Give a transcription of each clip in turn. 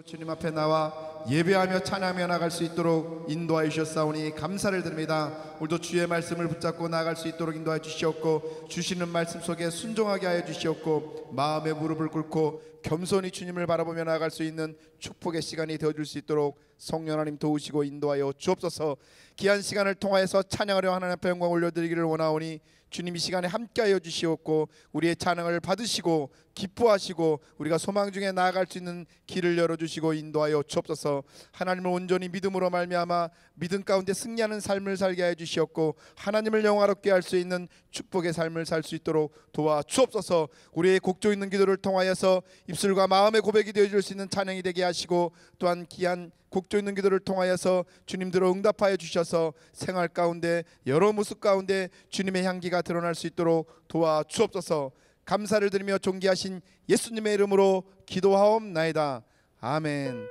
주님 앞에 나와 예배하며 찬양하며 나갈 수 있도록 인도하여 주셨사오니 감사를 드립니다. 오늘도 주의 말씀을 붙잡고 나갈 수 있도록 인도하여 주시옵고, 주시는 말씀 속에 순종하게 하여 주시옵고, 마음의 무릎을 꿇고 겸손히 주님을 바라보며 나갈 수 있는 축복의 시간이 되어줄 수 있도록 성령 하나님 도우시고 인도하여 주옵소서. 귀한 시간을 통하여서 찬양하려 하나님 앞에 영광 올려드리기를 원하오니 주님 이 시간에 함께하여 주시옵고, 우리의 찬양을 받으시고 기뻐하시고 우리가 소망 중에 나아갈 수 있는 길을 열어주시고 인도하여 주옵소서. 하나님을 온전히 믿음으로 말미암아 믿음 가운데 승리하는 삶을 살게 하여 주시옵고, 하나님을 영화롭게 할 수 있는 축복의 삶을 살 수 있도록 도와 주옵소서. 우리의 곡조 있는 기도를 통하여서 입술과 마음의 고백이 되어줄 수 있는 찬양이 되게 하시고, 또한 귀한 곡조 있는 기도를 통하여서 주님들을 응답하여 주셔서 생활 가운데 여러 모습 가운데 주님의 향기가 드러날 수 있도록 도와 주옵소서. 감사를 드리며 존귀하신 예수님의 이름으로 기도하옵나이다. 아멘.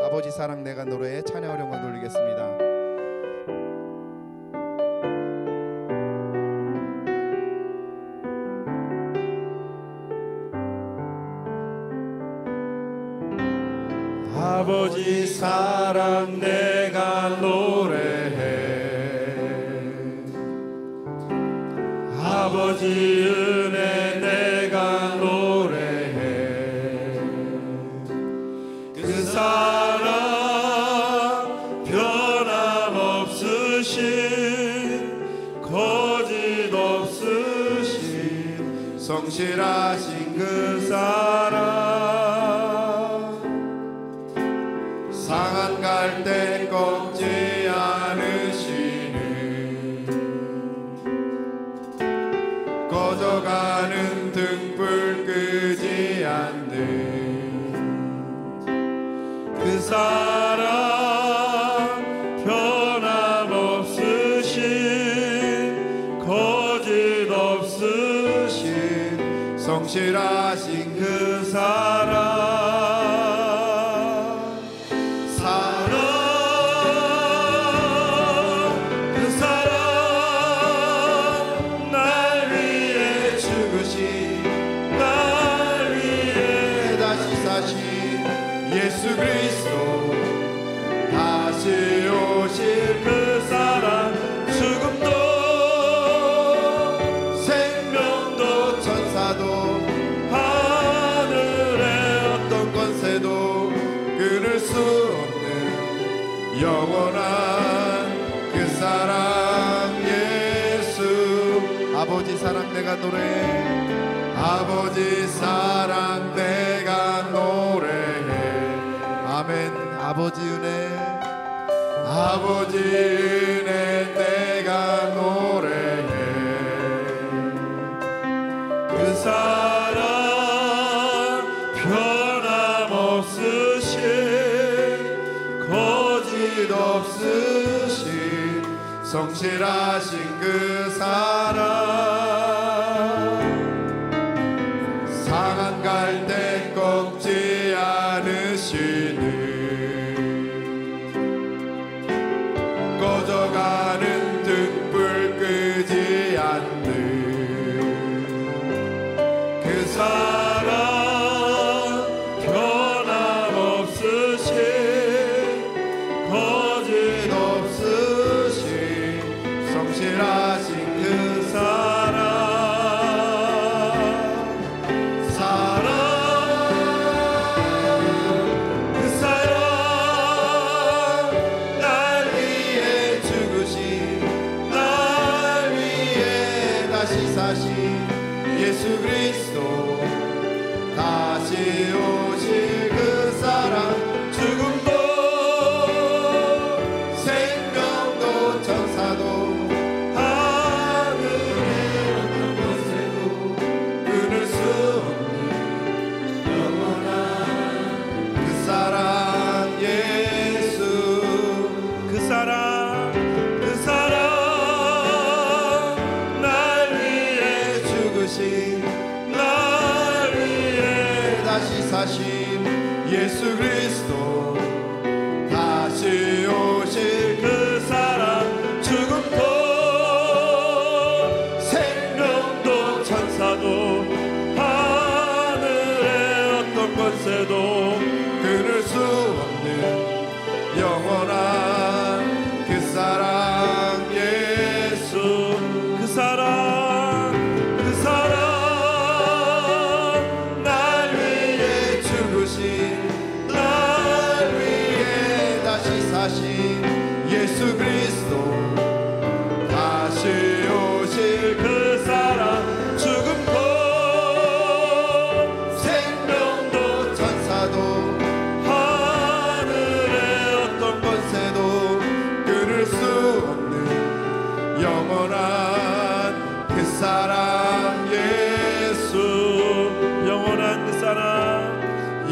아버지 사랑 내가 노래에 찬양을 영광 돌리겠습니다. 아버지 사랑 내가 노래해, 아버지 은혜 내가 노래해. 그 사랑 변함없으신 거짓 없으신 성실하신 그 사랑, 상한 갈대 꺾지 않으시는, 꺼져가는 등불 끄지 않는 그 사랑, 변함없으신 거짓 없으신 성실하신 그 사랑. 예수 그리스도 다시 오실 그 사랑, 죽음도 생명도 천사도 하늘의 어떤 권세도 끊을 수 없는 영원한 그 사랑 예수. 아버지 사랑 내가 노래해, 아버지 사랑 내가 노래해. 아멘. 아버지 은혜, 아버지 은혜 내가 노래해. 그 사랑 변함없으신 거짓 없으신 성실하신 그 사랑, 상한 갈대 꺾지 않으시는, 꺼져가는 등불 끄지 않는 그 사랑, 변함없으신 거짓 없으신 성실하신 그 사랑, 예수 그리스도 다시 오실 그 사랑, 죽음도 생명도 천사도 하늘의 어떤 권세도 끊을 수 없는 영원한 그 사랑 예수. 그 사랑, 그 사랑 날 위해 다시 사신 예수 그리스도 다시 오실 그 사랑, 죽음도 생명도 천사도 하늘의 어떤 권세도 끊을 수 없는 영원한 그 사랑 예수 그 사랑 날 위해 죽으신 날 위해 다시 사신 예수 그리스도 다시 오실 그 사랑 죽음도 생명도 천사도 하늘의 어떤 권세도 끊을 수 없는 영원한 그 사랑 예수 영원한 그 사랑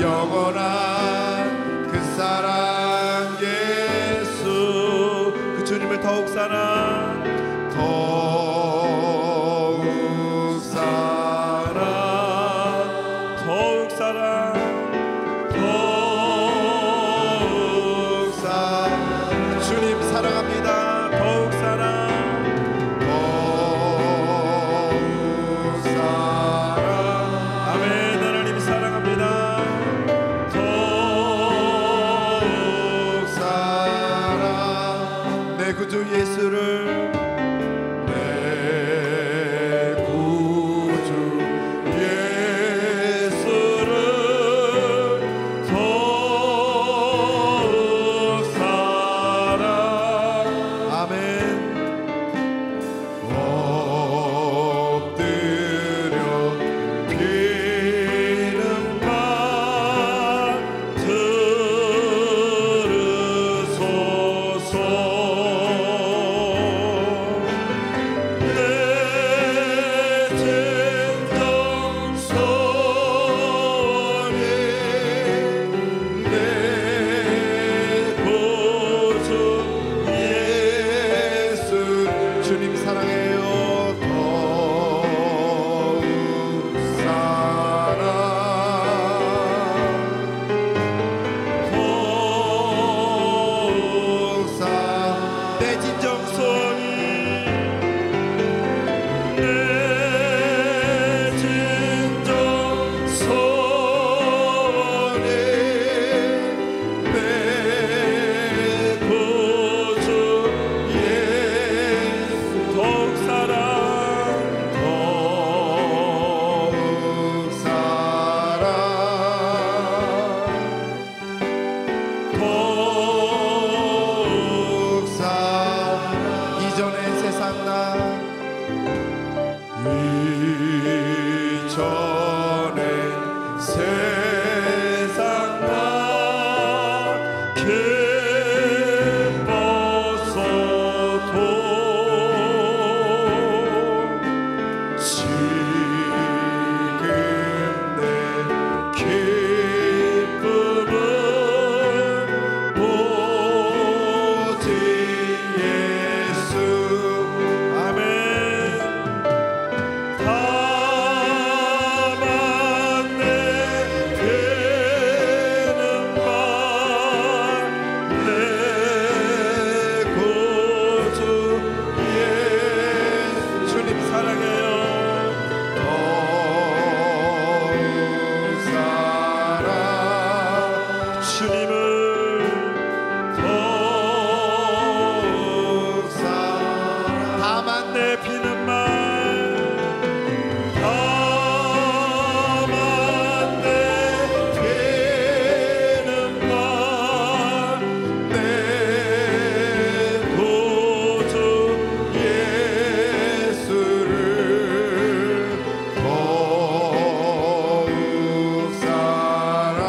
영원한 그 사랑 예수 그 주님을 더욱 사랑 더욱 사랑 더욱 사랑 더욱 사랑 주님 사랑합니다 더욱 사랑 더욱 사랑 아멘 하나님 사랑합니다 더욱 사랑 내 구주 예수를 내 구주 예수를 더욱 사랑 아멘 엎드려 비는만 들으소서 내 진정 소원이 내 구주 예수 주님 사랑해요 더욱 사랑 더욱 사랑 내 진정 소원이 내 진정 소원이 내 구주 예수 더욱 사랑 더욱 사랑 더욱 사랑 이전의 세상 나 이전에 세상 나 기뻤어도 지금 내 기쁨은 오직 예수 아멘 다만 내 되는 말내 구주 예수 주님 사랑해요 더욱 사랑 주님을 더욱 사랑 다만 내 피는 말 다만 내 되는 말내 구주 예수를 더욱 사랑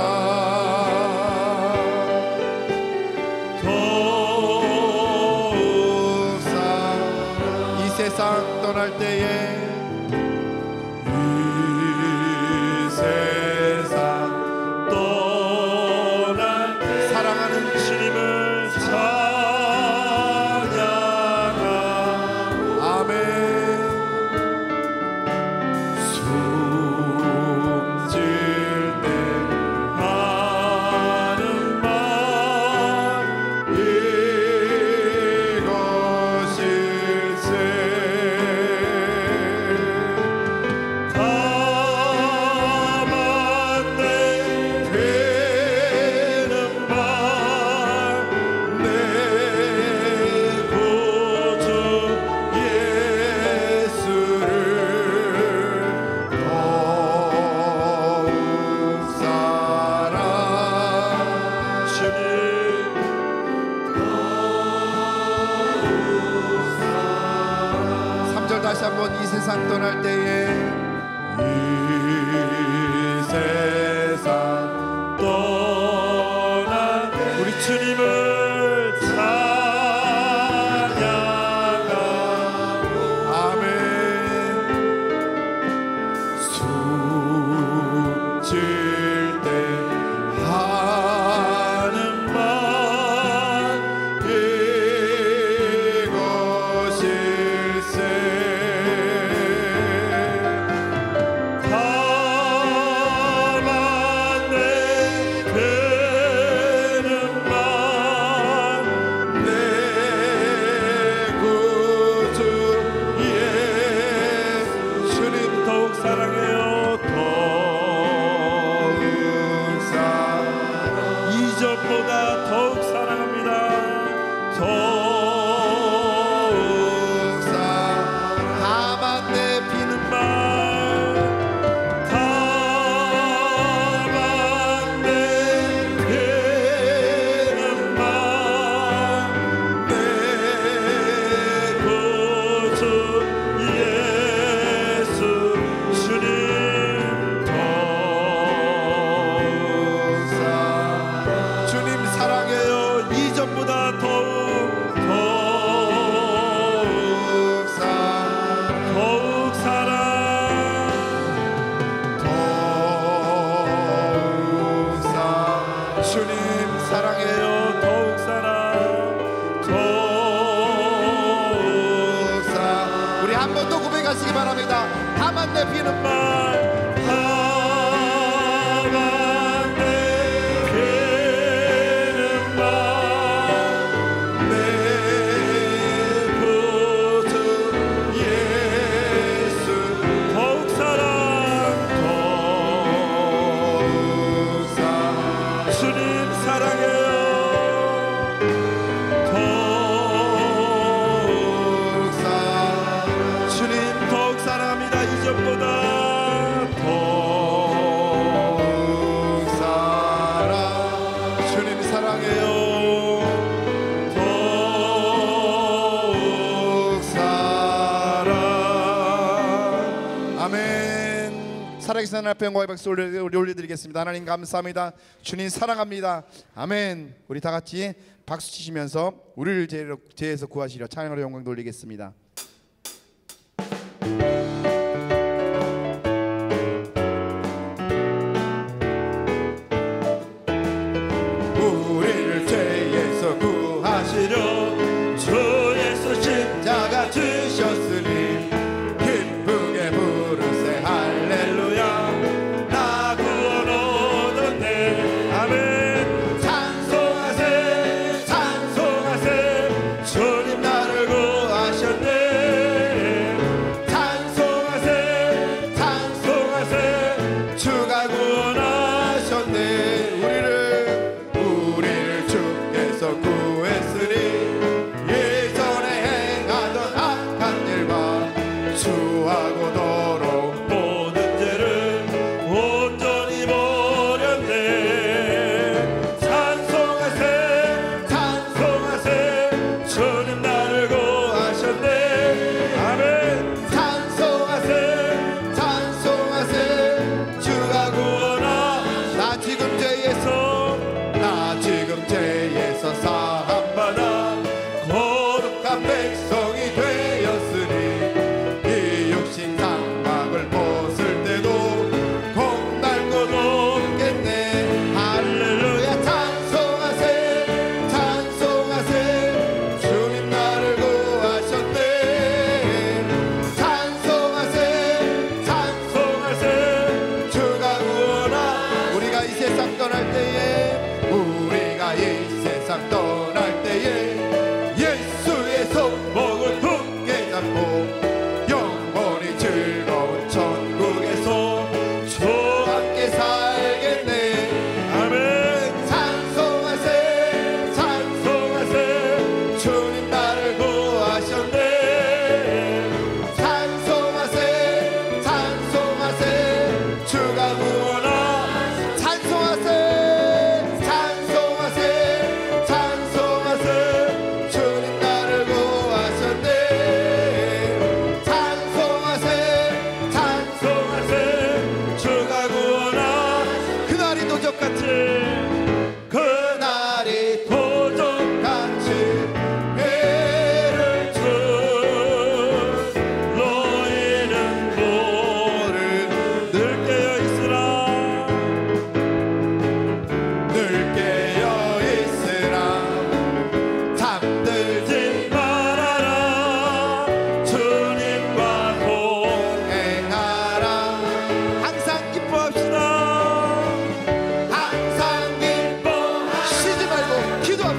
한번 이 세상 떠날 때에 이 세상 떠날 때 우리 주님을 찬양하고 아멘. 숨질 때 하는 말 이것일세 다만 내 되는 말 내 구주 예수 주님 더욱 사랑해요 이전보다 더욱 사랑합니다. 더욱 다만 내 비는 말 다만 내 되는 말 내 구주 예수 주님 주님 사랑해요. 이전보다 더욱 사랑 주님 사랑해요. 더욱 사랑 우리 한 번 더 고백하시기 바랍니다. 다만 내 비는 말 다만 내 되는 말 내 구주 예수 더욱 사랑 주님 사랑해요. 주님 더욱 사랑합니다. 이전보다 더욱 사랑 주님 사랑해요. 더욱 사랑 아멘. 살아계신 하나님 앞에 영광의 박수 올려드리겠습니다. 하나님 감사합니다. 주님 사랑합니다. 아멘. 우리 다 같이 박수 치시면서 우리를 죄에서 구하시려 찬양으로 영광 돌리겠습니다. 우리를 죄에서 구하시려 주 예수 십자가 주셨으니 기쁘게 부르세 할렐루야 나 구원 얻었네 아멘 찬송하세 찬송하세 주님 나를 구하셨네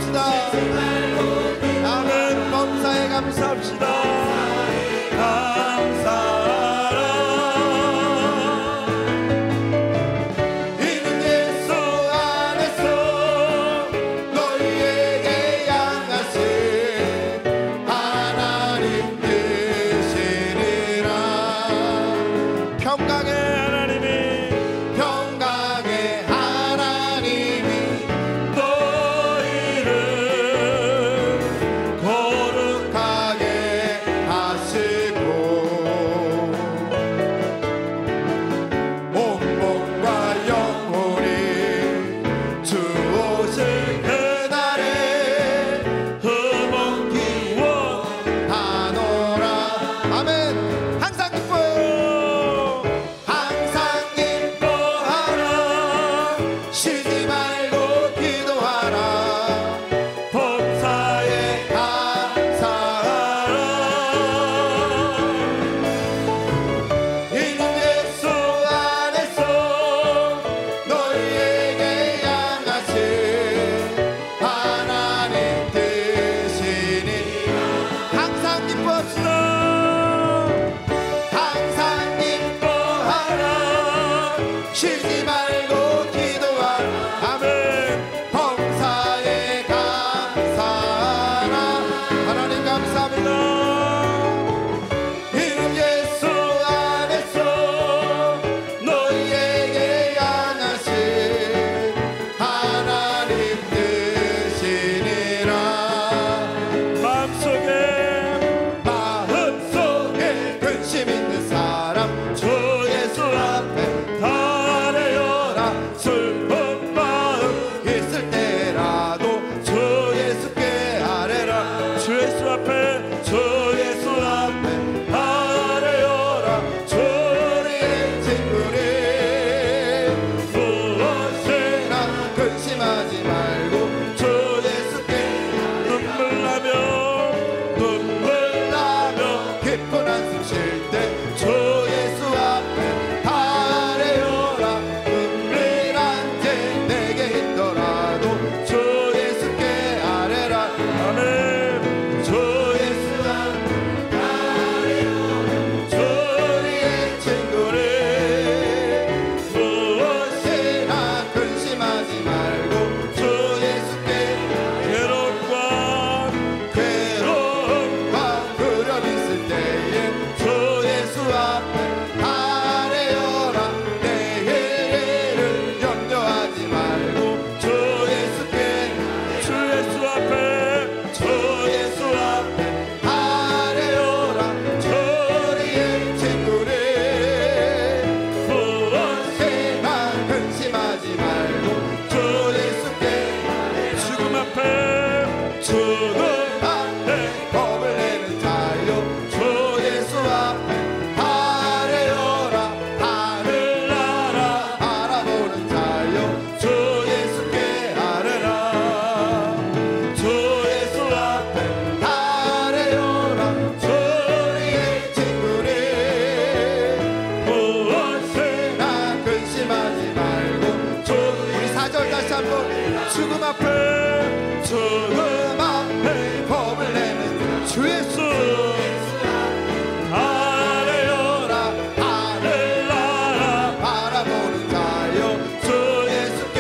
기도합시다. 아멘. 범사에 감사합시다. 감사하라. 이는 예수 안에서 너희에게 향하신 하나님 되시리라. 평강의 하나님이 너희를 거룩하게 하시고 온몸과 영혼이 주 오실 그날에 흠없기 원하노라. 아멘. 항상 기뻐요. 항상 기뻐하라. 쉬지 말고 기도하라. 범사에 감사하라. 이는 예수 안에서 너희에게 향하신 하나님 되시니 항상 기뻐합시다. 항상 기뻐하라. 쉬지 말고 기도하라. 아멘. 범사에 감사하라. 하나님 감사합니다. 이는 예수 안에서 너희에게 향하신 하나님 되시니라. 마음속에 마음속에 근심 있는 사람 주 예수 앞에 달아요라. 슬픈 마음 있을 때라도 주 예수께 아뢰라. 주 예수 앞에 주 예수 앞에 아뢰요라. 주의 친구를 무엇이나 근심하지 말고 주 예수께 눈물 나며 깊은 한숨 쉴 때 주 예수 앞에 아뢰요라. 은밀한 죄 내게 있더라도 주 예수께 아뢰라. 아멘. 주 예수 앞에 아뢰요라. 주의 친구를 무엇이나 근심하지 말고 주 예수께 괴로움과 두려움 있을 때에 주 예수 앞에 아뢰어라. 내일을 염려하지 말고 주 예수께 주 예수 앞에 주 예수 앞에 아뢰어라. 주의 친구를 무엇이나 근심하지 말고 주 예수께 죽음 앞에 죽음 앞에 겁을 내는 자요 주 예수 앞에 아뢰어라. 하늘 나라 바라보는 자요 주 예수께 아뢰라. 주 예수 앞에 아뢰어라. 주의 친구를 무엇이나 근심하지 말고 우리 4절 다시 한번 죽음 앞에 죽음 앞에 겁을 내는 주 예수 아뢰어라. 하늘 나라 바라보는 자요 주 예수께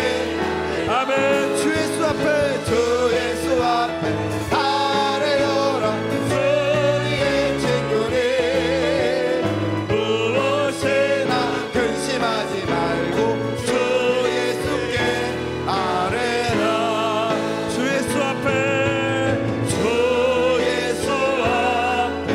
아멘. 주 예수 앞에 주 예수 앞에 아뢰어라. 주의 친구를 무엇이나 근심하지 말고 주 예수께 아뢰라. 주 예수 앞에 주 예수 앞에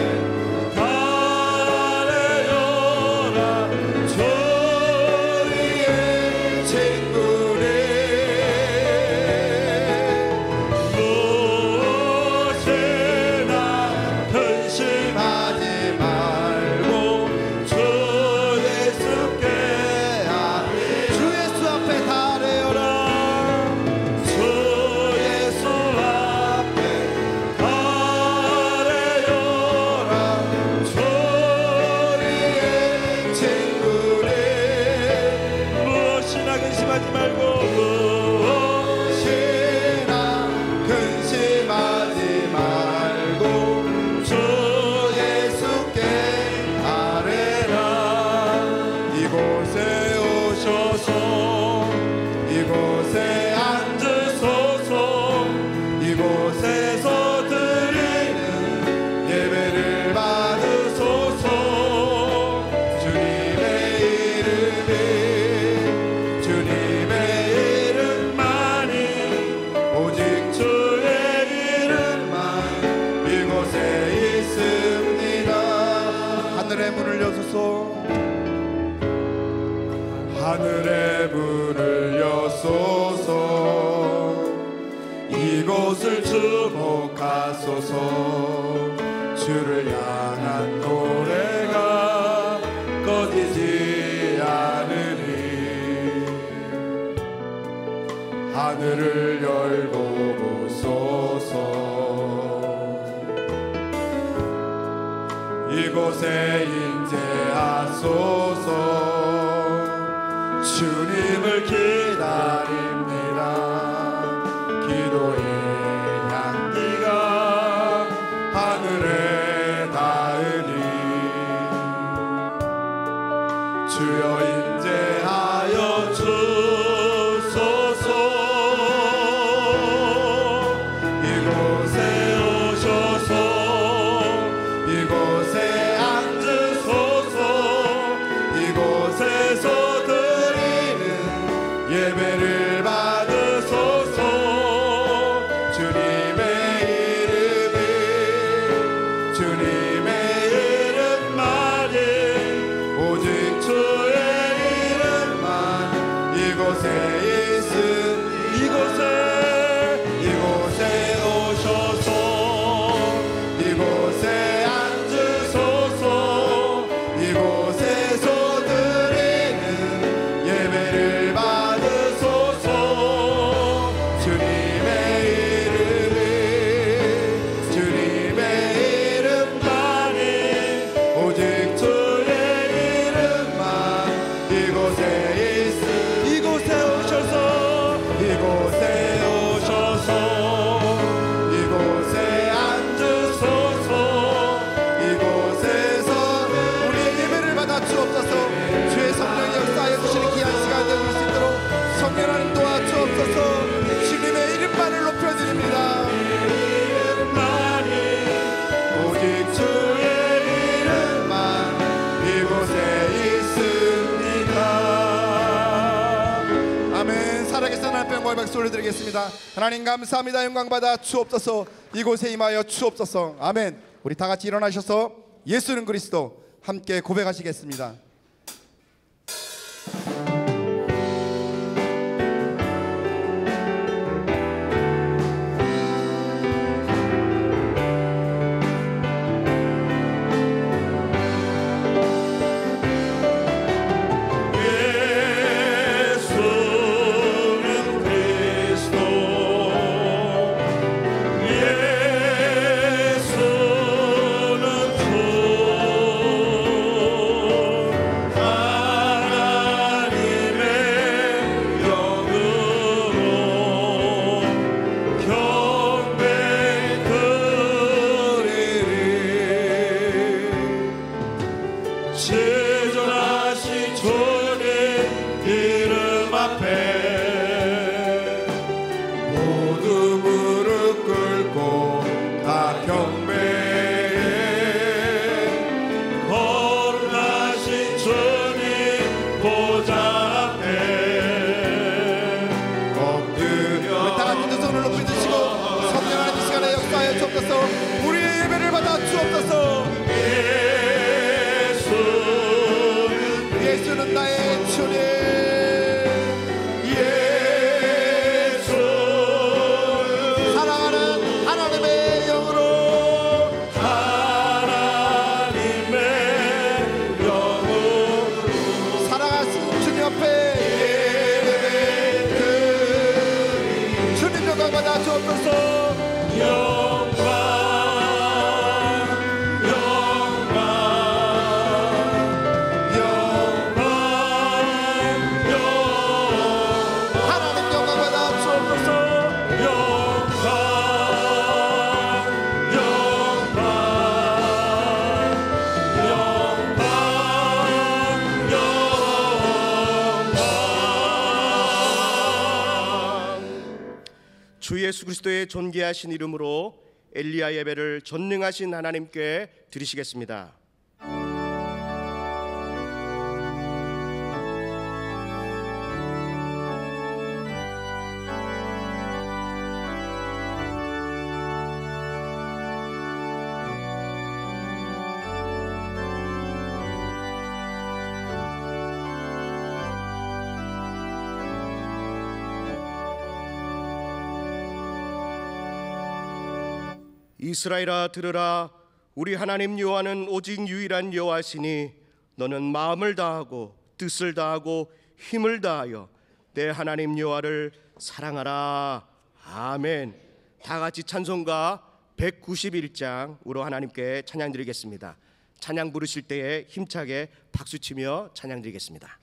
이곳을 주목하소서. 주를 향한 노래가 꺼지지 않으니 하늘을 열고 보소서. 이곳에 임재하소서. 주님을 기다립니다. 기도의 향기가 하늘에 닿으니 주여 임재하여 주소서. 이곳에 오셔서 이곳에 앉으소서. 이곳에서 드리는 예배를 받으소서. 주님의 이름이 주님의 이름만이 오직 주의 이름만 이곳에 있으니 이곳에 오셔서 이곳에 앉으소서. 이곳에서 드리는 예배를 받으소서. 주님의 이름이 주님의 이름만이 오직 주의 이름만 이곳에 있으니 이곳에 오셔서 이곳에 앉으소서. 이곳에서 우리의 예배를 받아 주옵소서. 주의 성령의 역사에 주시는 귀한 시간 되실 수 있도록 성령 하나님 도와주옵소서. 주님의 이름만을 높여드립니다. 오직 주의 이름만 이곳에 있습니다. 아멘. 살아계신 하나님 앞에 영광의 박수 올려드리겠습니다. 하나님 감사합니다. 영광 받아 주옵소서. 이곳에 임하여 주옵소서. 아멘. 우리 다 같이 일어나셔서 예수는 그리스도 함께 고백하시겠습니다. 우리의 예배를 받아 주옵소서. 예수는 나의 주님. 예수 사랑하는 하나님의 영으로 살아가신 주님 앞에 예배 주님 영광 받아 주옵소서. 주 예수 그리스도의 존귀하신 이름으로 엘리야 예배를 전능하신 하나님께 드리시겠습니다. 이스라엘아 들으라. 우리 하나님 여호와는 오직 유일한 여호와시니 너는 마음을 다하고 뜻을 다하고 힘을 다하여 내 하나님 여호와를 사랑하라. 아멘. 다 같이 찬송가 191장으로 하나님께 찬양 드리겠습니다. 찬양 부르실 때에 힘차게 박수치며 찬양 드리겠습니다.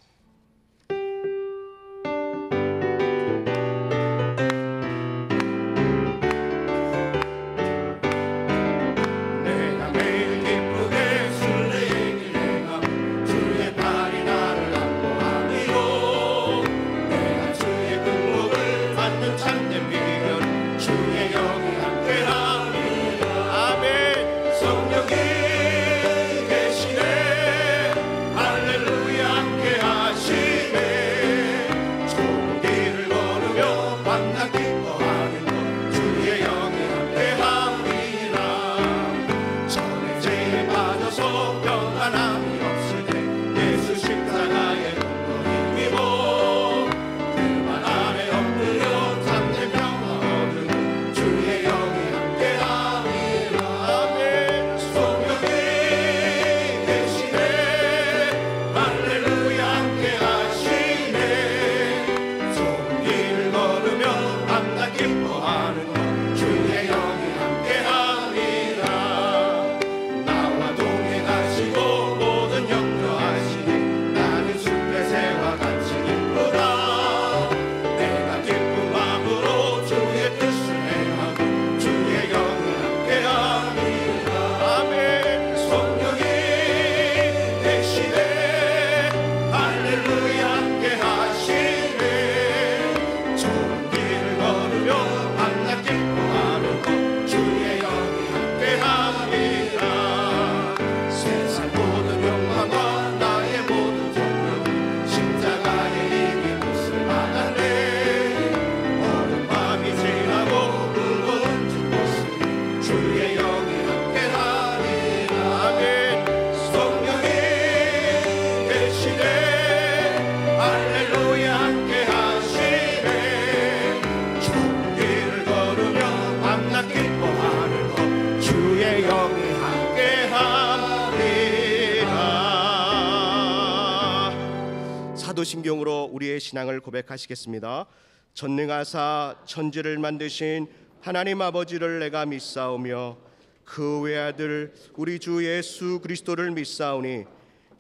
사도신경으로 우리의 신앙을 고백하시겠습니다. 전능하사 천지를 만드신 하나님 아버지를 내가 믿사오며 그 외아들 우리 주 예수 그리스도를 믿사오니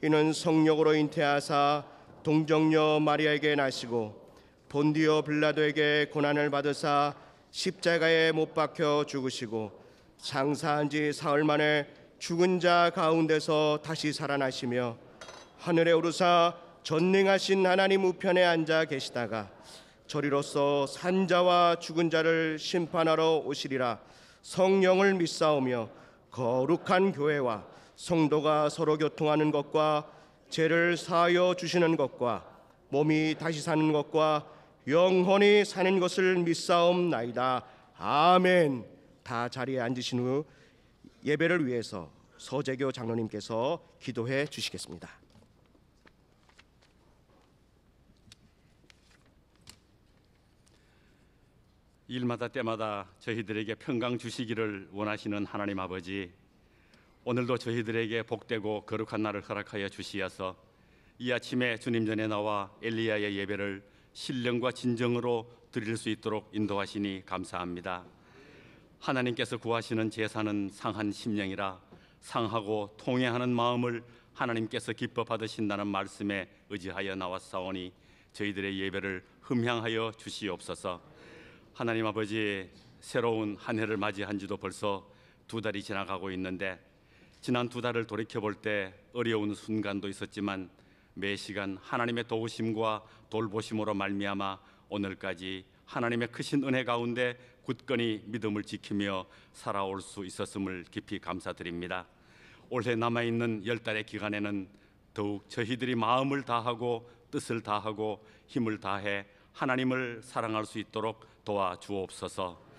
이는 성령으로 잉태하사 동정녀 마리아에게 나시고 본디오 빌라도에게 고난을 받으사 십자가에 못 박혀 죽으시고 장사한 지 사흘 만에 죽은 자 가운데서 다시 살아나시며 하늘에 오르사 전능하신 하나님 우편에 앉아 계시다가 저리로서 산자와 죽은 자를 심판하러 오시리라. 성령을 믿사오며 거룩한 교회와 성도가 서로 교통하는 것과 죄를 사하여 주시는 것과 몸이 다시 사는 것과 영원히 사는 것을 믿사옵나이다. 아멘. 다 자리에 앉으신 후 예배를 위해서 서재교 장로님께서 기도해 주시겠습니다. 일마다 때마다 저희들에게 평강 주시기를 원하시는 하나님 아버지, 오늘도 저희들에게 복되고 거룩한 날을 허락하여 주시어서 이 아침에 주님 전에 나와 엘리야의 예배를 신령과 진정으로 드릴 수 있도록 인도하시니 감사합니다. 하나님께서 구하시는 제사는 상한 심령이라 상하고 통회하는 마음을 하나님께서 기뻐 받으신다는 말씀에 의지하여 나왔사오니 저희들의 예배를 흠향하여 주시옵소서. 하나님 아버지, 새로운 한 해를 맞이한 지도 벌써 2달이 지나가고 있는데 지난 2달을 돌이켜볼 때 어려운 순간도 있었지만 매 시간 하나님의 도우심과 돌보심으로 말미암아 오늘까지 하나님의 크신 은혜 가운데 굳건히 믿음을 지키며 살아올 수 있었음을 깊이 감사드립니다. 올해 남아있는 10달의 기간에는 더욱 저희들이 마음을 다하고 뜻을 다하고 힘을 다해 하나님을 사랑할 수 있도록 도와주옵소서.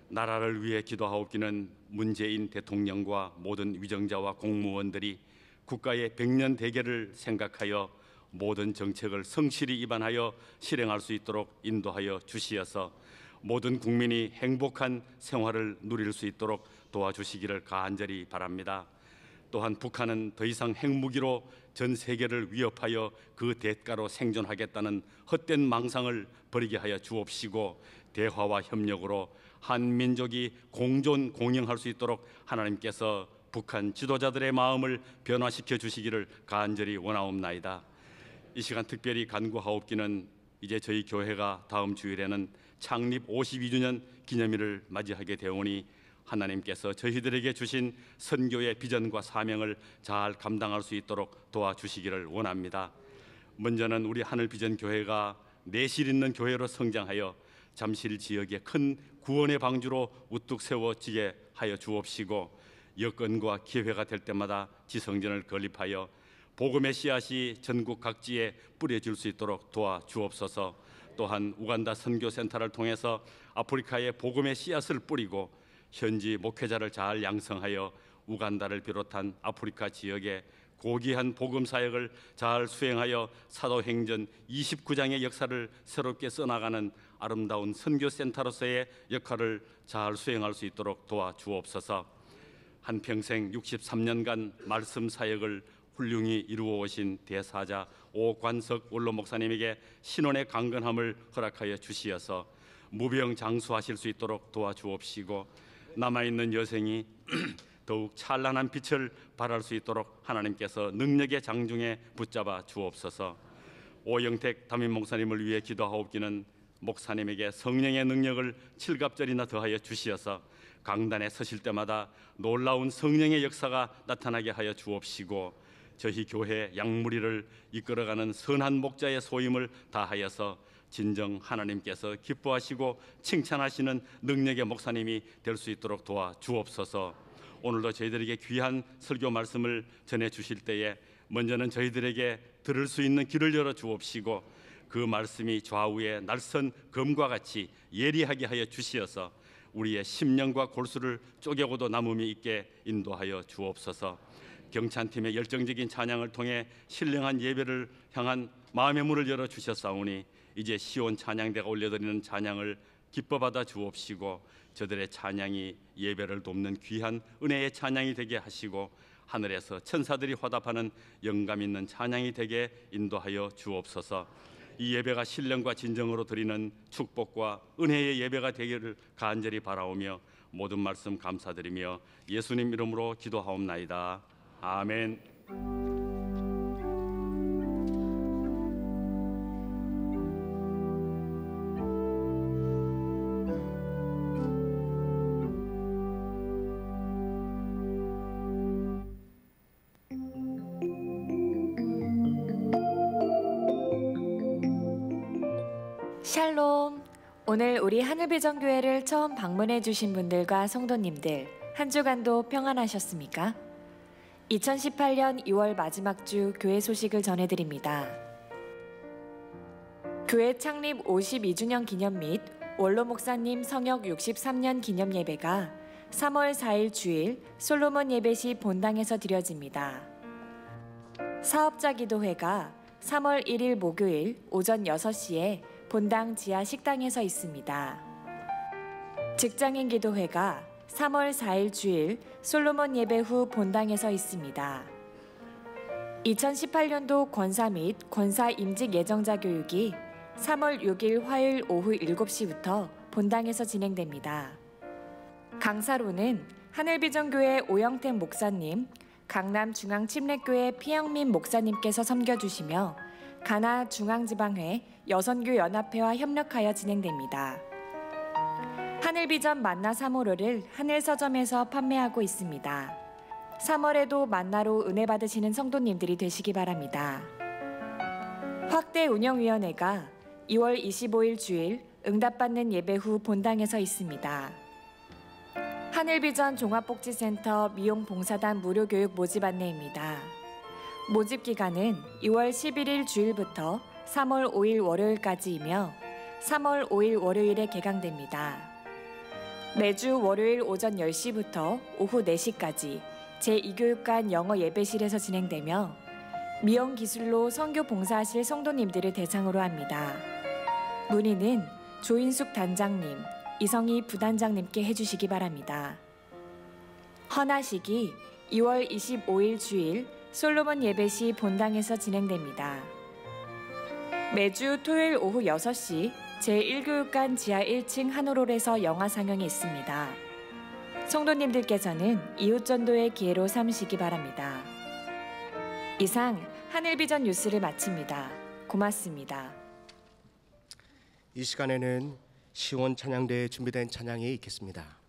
나라를 위해 기도하옵기는 문재인 대통령과 모든 위정자와 공무원들이 국가의 100년 대계를 생각하여 모든 정책을 성실히 입안하여 실행할 수 있도록 인도하여 주시어서 모든 국민이 행복한 생활을 누릴 수 있도록 도와주시기를 간절히 바랍니다. 또한 북한은 더 이상 핵무기로 전 세계를 위협하여 그 대가로 생존하겠다는 헛된 망상을 버리게 하여 주옵시고, 대화와 협력으로 한민족이 공존 공영할 수 있도록 하나님께서 북한 지도자들의 마음을 변화시켜 주시기를 간절히 원하옵나이다. 이 시간 특별히 간구하옵기는 이제 저희 교회가 다음 주일에는 창립 52주년 기념일을 맞이하게 되오니 하나님께서 저희들에게 주신 선교의 비전과 사명을 잘 감당할 수 있도록 도와주시기를 원합니다. 먼저는 우리 하늘비전교회가 내실 있는 교회로 성장하여 잠실 지역의 큰 구원의 방주로 우뚝 세워지게 하여 주옵시고, 여건과 기회가 될 때마다 지성전을 건립하여 복음의 씨앗이 전국 각지에 뿌려질 수 있도록 도와주옵소서. 또한 우간다 선교센터를 통해서 아프리카에 복음의 씨앗을 뿌리고 현지 목회자를 잘 양성하여 우간다를 비롯한 아프리카 지역에 고귀한 복음 사역을 잘 수행하여 사도행전 29장의 역사를 새롭게 써나가는 아름다운 선교센터로서의 역할을 잘 수행할 수 있도록 도와주옵소서. 한평생 63년간 말씀 사역을 훌륭히 이루어 오신 대사자 오관석 원로 목사님에게 신원의 강건함을 허락하여 주시어서 무병장수하실 수 있도록 도와주옵시고, 남아있는 여생이 더욱 찬란한 빛을 발할 수 있도록 하나님께서 능력의 장중에 붙잡아 주옵소서. 오영택 담임 목사님을 위해 기도하옵기는 목사님에게 성령의 능력을 칠갑절이나 더하여 주시어서 강단에 서실 때마다 놀라운 성령의 역사가 나타나게 하여 주옵시고, 저희 교회 양무리를 이끌어가는 선한 목자의 소임을 다하여서 진정 하나님께서 기뻐하시고 칭찬하시는 능력의 목사님이 될 수 있도록 도와주옵소서. 오늘도 저희들에게 귀한 설교 말씀을 전해주실 때에 먼저는 저희들에게 들을 수 있는 길을 열어 주옵시고, 그 말씀이 좌우에 날선 검과 같이 예리하게 하여 주시어서 우리의 심령과 골수를 쪼개고도 남음이 있게 인도하여 주옵소서. 경찬팀의 열정적인 찬양을 통해 신령한 예배를 향한 마음의 문을 열어 주셨사오니 이제 시온 찬양대가 올려드리는 찬양을 기뻐 받아 주옵시고, 저들의 찬양이 예배를 돕는 귀한 은혜의 찬양이 되게 하시고, 하늘에서 천사들이 화답하는 영감 있는 찬양이 되게 인도하여 주옵소서. 이 예배가 신령과 진정으로 드리는 축복과 은혜의 예배가 되기를 간절히 바라오며 모든 말씀 감사드리며 예수님 이름으로 기도하옵나이다. 아멘. 샬롬. 오늘 우리 하늘비전교회를 처음 방문해 주신 분들과 성도님들, 한 주간도 평안하셨습니까? 2018년 2월 마지막 주 교회 소식을 전해드립니다. 교회 창립 52주년 기념 및 원로 목사님 성역 63년 기념 예배가 3월 4일 주일 솔로몬 예배시 본당에서 드려집니다. 사업자 기도회가 3월 1일 목요일 오전 6시에 본당 지하 식당에서 있습니다. 직장인 기도회가 3월 4일 주일 솔로몬 예배 후 본당에서 있습니다. 2018년도 권사 및 권사 임직 예정자 교육이 3월 6일 화요일 오후 7시부터 본당에서 진행됩니다. 강사로는 하늘비전교회 오영택 목사님, 강남중앙침례교회 피영민 목사님께서 섬겨주시며 가나 중앙지방회 여선교연합회와 협력하여 진행됩니다. 하늘비전 만나 3호로를 하늘서점에서 판매하고 있습니다. 3월에도 만나로 은혜 받으시는 성도님들이 되시기 바랍니다. 확대 운영위원회가 2월 25일 주일 응답받는 예배 후 본당에서 있습니다. 하늘비전 종합복지센터 미용봉사단 무료교육 모집 안내입니다. 모집 기간은 2월 11일 주일부터 3월 5일 월요일까지이며 3월 5일 월요일에 개강됩니다. 매주 월요일 오전 10시부터 오후 4시까지 제2교육관 영어 예배실에서 진행되며 미용기술로 선교 봉사하실 성도님들을 대상으로 합니다. 문의는 조인숙 단장님, 이성희 부단장님께 해주시기 바랍니다. 헌화식이 2월 25일 주일 솔로몬 예배시 본당에서 진행됩니다. 매주 토요일 오후 6시 제1교육관 지하 1층 한옥홀에서 영화 상영이 있습니다. 성도님들께서는 이웃전도의 기회로 삼으시기 바랍니다. 이상 하늘비전 뉴스를 마칩니다. 고맙습니다. 이 시간에는 시원 찬양대에 준비된 찬양이 있겠습니다.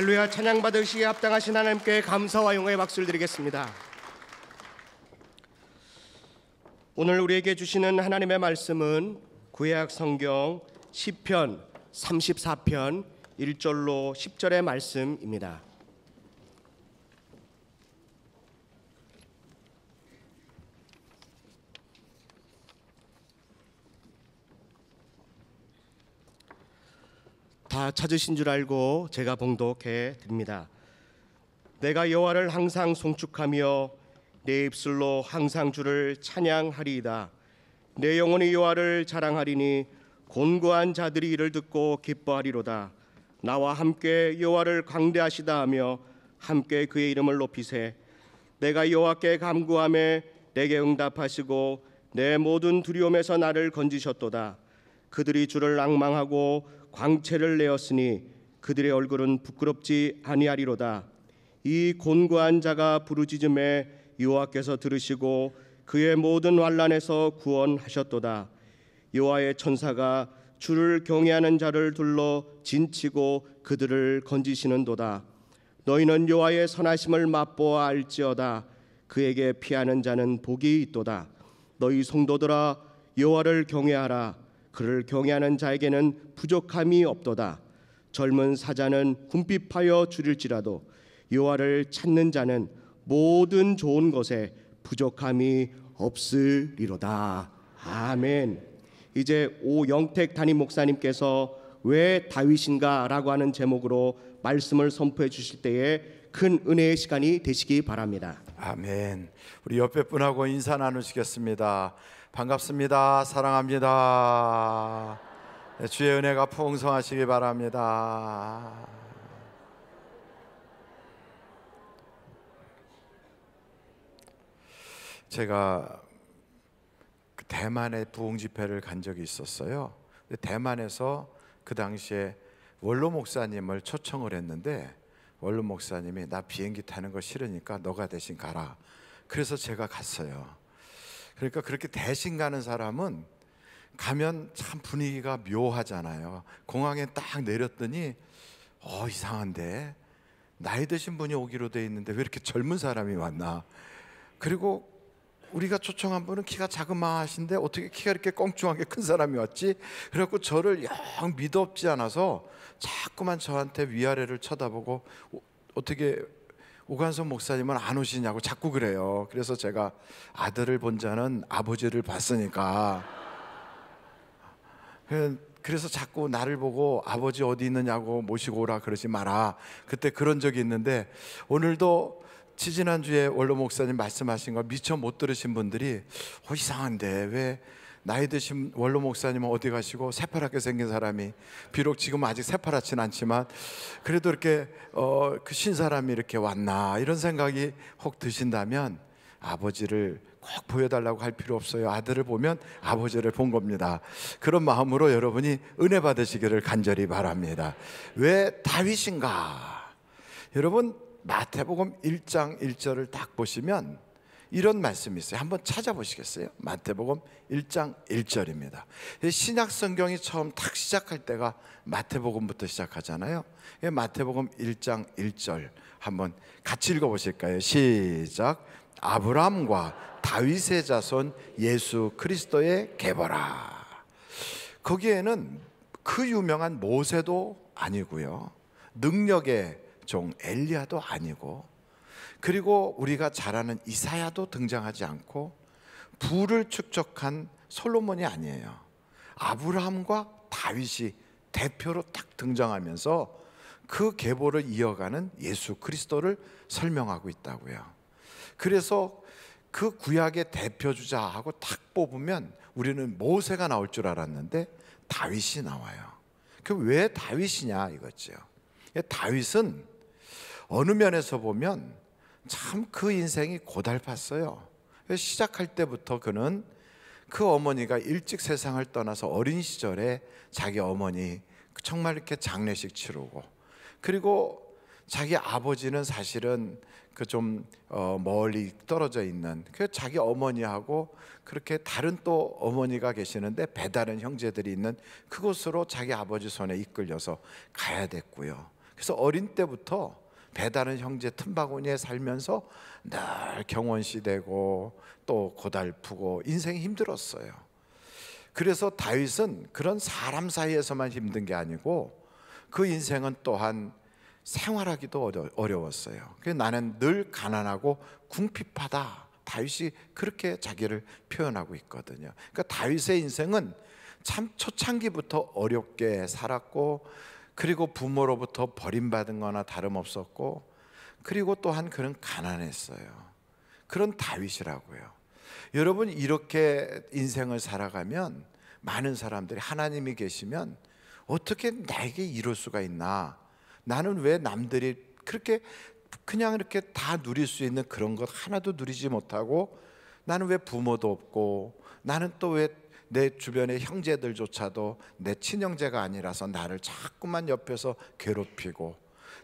할렐루야. 찬양 받으시기에 합당하신 하나님께 감사와 영광의 박수를 드리겠습니다. 오늘 우리에게 주시는 하나님의 말씀은 구약 성경 시편 34편 1절로 10절의 말씀입니다. 다 찾으신 줄 알고 제가 봉독해 드립니다. 내가 여호와를 항상 송축하며 내 입술로 항상 주를 찬양하리이다. 내 영혼이 여호와를 자랑하리니 곤고한 자들이 이를 듣고 기뻐하리로다. 나와 함께 여호와를 광대하시다 하며 함께 그의 이름을 높이세. 내가 여호와께 간구하매 내게 응답하시고 내 모든 두려움에서 나를 건지셨도다. 그들이 주를 앙망하고 광채를 내었으니 그들의 얼굴은 부끄럽지 아니하리로다. 이 곤고한 자가 부르짖음에 여호와께서 들으시고 그의 모든 환난에서 구원하셨도다. 여호와의 천사가 주를 경외하는 자를 둘러 진치고 그들을 건지시는도다. 너희는 여호와의 선하심을 맛보아 알지어다. 그에게 피하는 자는 복이 있도다. 너희 성도들아, 여호와를 경외하라. 그를 경외하는 자에게는 부족함이 없도다. 젊은 사자는 궁핍하여 줄일지라도 여호와를 찾는 자는 모든 좋은 것에 부족함이 없으리로다. 아멘. 이제 오영택 담임 목사님께서 왜 다윗인가라고 하는 제목으로 말씀을 선포해 주실 때에 큰 은혜의 시간이 되시기 바랍니다. 아멘. 우리 옆에 분하고 인사 나누시겠습니다. 반갑습니다. 사랑합니다. 주의 은혜가 풍성하시기 바랍니다. 제가 대만에 부흥 집회를 간 적이 있었어요. 대만에서 그 당시에 원로 목사님을 초청을 했는데 원로 목사님이 나 비행기 타는 거 싫으니까 너가 대신 가라. 그래서 제가 갔어요. 그러니까 그렇게 대신 가는 사람은 가면 참 분위기가 묘하잖아요. 공항에 딱 내렸더니 이상한데 나이 드신 분이 오기로 돼 있는데 왜 이렇게 젊은 사람이 왔나. 그리고 우리가 초청한 분은 키가 자그마하신데 어떻게 키가 이렇게 껑충하게 큰 사람이 왔지? 그래갖고 저를 영 믿업지 않아서 자꾸만 저한테 위아래를 쳐다보고 어떻게 오관선 목사님은 안 오시냐고 자꾸 그래요. 그래서 제가 아들을 본 자는 아버지를 봤으니까, 그래서 자꾸 나를 보고 아버지 어디 있느냐고 모시고 오라 그러지 마라. 그때 그런 적이 있는데, 오늘도 지지난주에 원로 목사님 말씀하신 거 미처 못 들으신 분들이 이상한데 왜 나이 드신 원로 목사님은 어디 가시고 새파랗게 생긴 사람이, 비록 지금 아직 새파랗진 않지만 그래도 이렇게 그 신사람이 이렇게 왔나, 이런 생각이 혹 드신다면 아버지를 꼭 보여달라고 할 필요 없어요. 아들을 보면 아버지를 본 겁니다. 그런 마음으로 여러분이 은혜 받으시기를 간절히 바랍니다. 왜 다윗인가? 여러분 마태복음 1장 1절을 딱 보시면 이런 말씀이 있어요. 한번 찾아보시겠어요? 마태복음 1장 1절입니다. 신약 성경이 처음 딱 시작할 때가 마태복음부터 시작하잖아요. 마태복음 1장 1절 한번 같이 읽어보실까요? 시작. 아브라함과 다윗의 자손 예수 그리스도의 계보라. 거기에는 그 유명한 모세도 아니고요, 능력의 종 엘리야도 아니고, 그리고 우리가 잘 아는 이사야도 등장하지 않고, 부를 축적한 솔로몬이 아니에요. 아브라함과 다윗이 대표로 딱 등장하면서 그 계보를 이어가는 예수 그리스도를 설명하고 있다고요. 그래서 그 구약의 대표주자하고 딱 뽑으면 우리는 모세가 나올 줄 알았는데 다윗이 나와요. 그 왜 다윗이냐 이거죠. 다윗은 어느 면에서 보면 참 그 인생이 고달팠어요. 시작할 때부터 그는 그 어머니가 일찍 세상을 떠나서 어린 시절에 자기 어머니 정말 이렇게 장례식 치르고, 그리고 자기 아버지는 사실은 그 좀 멀리 떨어져 있는 그 자기 어머니하고 그렇게 다른 또 어머니가 계시는데 배다른 형제들이 있는 그곳으로 자기 아버지 손에 이끌려서 가야 됐고요. 그래서 어린 때부터 배다른 형제 틈바구니에 살면서 늘 경원시 되고 또 고달프고 인생이 힘들었어요. 그래서 다윗은 그런 사람 사이에서만 힘든 게 아니고 그 인생은 또한 생활하기도 어려웠어요. 그래서 나는 늘 가난하고 궁핍하다, 다윗이 그렇게 자기를 표현하고 있거든요. 그러니까 다윗의 인생은 참 초창기부터 어렵게 살았고, 그리고 부모로부터 버림받은 거나 다름없었고, 그리고 또한 그는 가난했어요. 그런 다윗이라고요. 여러분, 이렇게 인생을 살아가면 많은 사람들이 하나님이 계시면 어떻게 나에게 이럴 수가 있나, 나는 왜 남들이 그렇게 그냥 이렇게 다 누릴 수 있는 그런 것 하나도 누리지 못하고 나는 왜 부모도 없고, 나는 또 왜 내 주변의 형제들조차도 내 친형제가 아니라서 나를 자꾸만 옆에서 괴롭히고,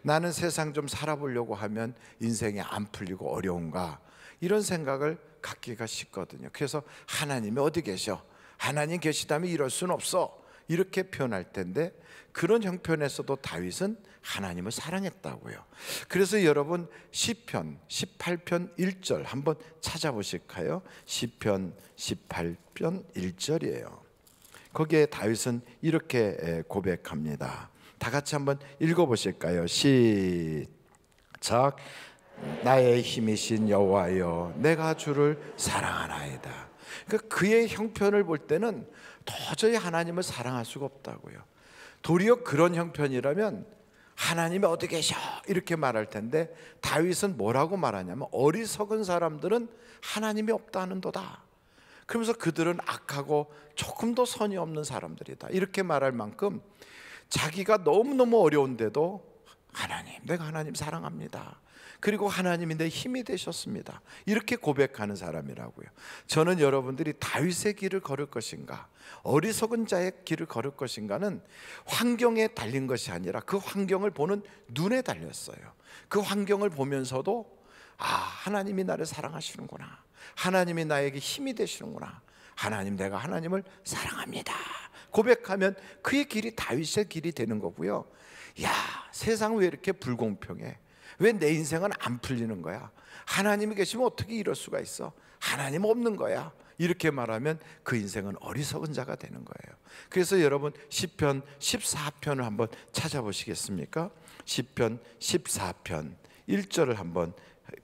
나는 세상 좀 살아보려고 하면 인생이 안 풀리고 어려운가, 이런 생각을 갖기가 쉽거든요. 그래서 하나님이 어디 계셔? 하나님 계시다면 이럴 수는 없어, 이렇게 표현할 텐데, 그런 형편에서도 다윗은 하나님을 사랑했다고요. 그래서 여러분 시편 18편 1절 한번 찾아보실까요? 시편 18편 1절이에요. 거기에 다윗은 이렇게 고백합니다. 다 같이 한번 읽어보실까요? 시작. 나의 힘이신 여호와여, 내가 주를 사랑하나이다. 그러니까 그의 형편을 볼 때는 도저히 하나님을 사랑할 수가 없다고요. 도리어 그런 형편이라면 하나님이 어디 계셔? 이렇게 말할 텐데, 다윗은 뭐라고 말하냐면 어리석은 사람들은 하나님이 없다는도다. 그러면서 그들은 악하고 조금도 선이 없는 사람들이다, 이렇게 말할 만큼 자기가 너무너무 어려운데도 하나님, 내가 하나님 사랑합니다, 그리고 하나님이 내 힘이 되셨습니다, 이렇게 고백하는 사람이라고요. 저는 여러분들이 다윗의 길을 걸을 것인가, 어리석은 자의 길을 걸을 것인가는 환경에 달린 것이 아니라 그 환경을 보는 눈에 달렸어요. 그 환경을 보면서도 하나님이 나를 사랑하시는구나, 하나님이 나에게 힘이 되시는구나, 하나님, 내가 하나님을 사랑합니다 고백하면 그의 길이 다윗의 길이 되는 거고요. 야, 세상 왜 이렇게 불공평해? 왜 내 인생은 안 풀리는 거야? 하나님이 계시면 어떻게 이럴 수가 있어? 하나님 없는 거야, 이렇게 말하면 그 인생은 어리석은 자가 되는 거예요. 그래서 여러분 시편 14편을 한번 찾아보시겠습니까? 시편 14편 1절을 한번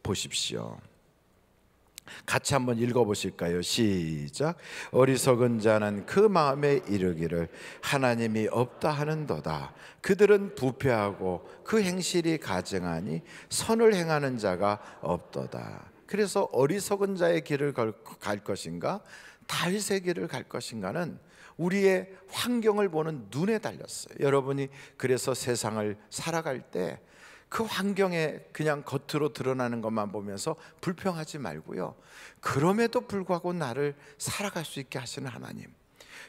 보십시오. 같이 한번 읽어보실까요? 시작. 어리석은 자는 그 마음에 이르기를 하나님이 없다 하는도다. 그들은 부패하고 그 행실이 가증하니 선을 행하는 자가 없도다. 그래서 어리석은 자의 길을 갈 것인가, 다윗의 길을 갈 것인가는 우리의 환경을 보는 눈에 달렸어요. 여러분이 그래서 세상을 살아갈 때 그 환경에 그냥 겉으로 드러나는 것만 보면서 불평하지 말고요, 그럼에도 불구하고 나를 살아갈 수 있게 하시는 하나님,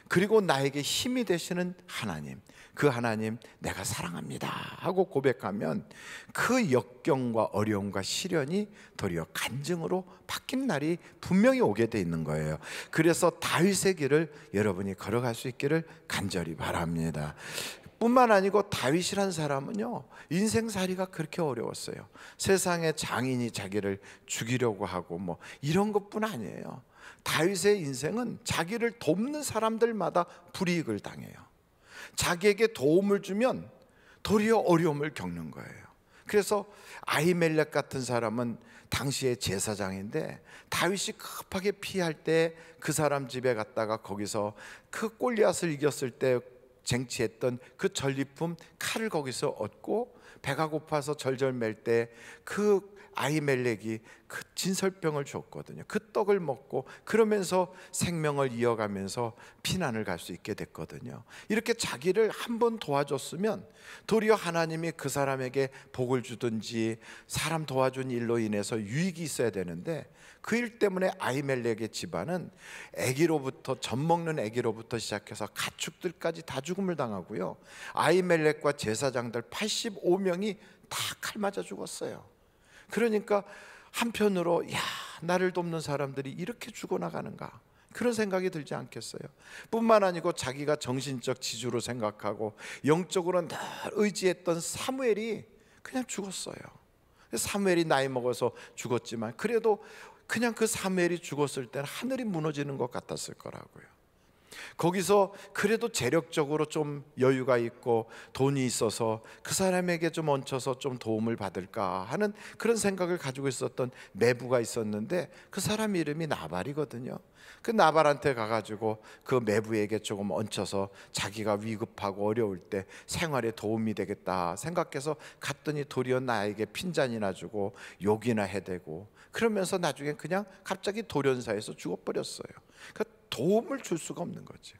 그리고 나에게 힘이 되시는 하나님, 그 하나님 내가 사랑합니다 하고 고백하면 그 역경과 어려움과 시련이 도리어 간증으로 바뀐 날이 분명히 오게 돼 있는 거예요. 그래서 다윗의 길을 여러분이 걸어갈 수 있기를 간절히 바랍니다. 뿐만 아니고 다윗이란 사람은요, 인생살이가 그렇게 어려웠어요. 세상에 장인이 자기를 죽이려고 하고 뭐 이런 것뿐 아니에요. 다윗의 인생은 자기를 돕는 사람들마다 불이익을 당해요. 자기에게 도움을 주면 도리어 어려움을 겪는 거예요. 그래서 아히멜렉 같은 사람은 당시의 제사장인데 다윗이 급하게 피할 때 그 사람 집에 갔다가 거기서 그 골리앗을 이겼을 때 쟁취했던 그 전리품 칼을 거기서 얻고, 배가 고파서 절절 맬 때 그 아히멜렉이 그 진설병을 줬거든요. 그 떡을 먹고 그러면서 생명을 이어가면서 피난을 갈 수 있게 됐거든요. 이렇게 자기를 한번 도와줬으면 도리어 하나님이 그 사람에게 복을 주든지 사람 도와준 일로 인해서 유익이 있어야 되는데, 그 일 때문에 아히멜렉의 집안은 애기로부터, 젖먹는 애기로부터 시작해서 가축들까지 다 죽음을 당하고요, 아히멜렉과 제사장들 85명이 다 칼 맞아 죽었어요. 그러니까 한편으로 야, 나를 돕는 사람들이 이렇게 죽어나가는가, 그런 생각이 들지 않겠어요? 뿐만 아니고 자기가 정신적 지주로 생각하고 영적으로 늘 의지했던 사무엘이 그냥 죽었어요. 사무엘이 나이 먹어서 죽었지만 그래도 그냥 그 사무엘이 죽었을 때는 하늘이 무너지는 것 같았을 거라고요. 거기서 그래도 재력적으로 좀 여유가 있고 돈이 있어서 그 사람에게 좀 얹혀서 좀 도움을 받을까 하는 그런 생각을 가지고 있었던 매부가 있었는데, 그 사람 이름이 나발이거든요. 그 나발한테 가가지고 그 매부에게 조금 얹혀서 자기가 위급하고 어려울 때 생활에 도움이 되겠다 생각해서 갔더니 도리어 나에게 핀잔이나 주고 욕이나 해대고, 그러면서 나중에 그냥 갑자기 돌연사에서 죽어버렸어요. 그러니까 도움을 줄 수가 없는 거죠.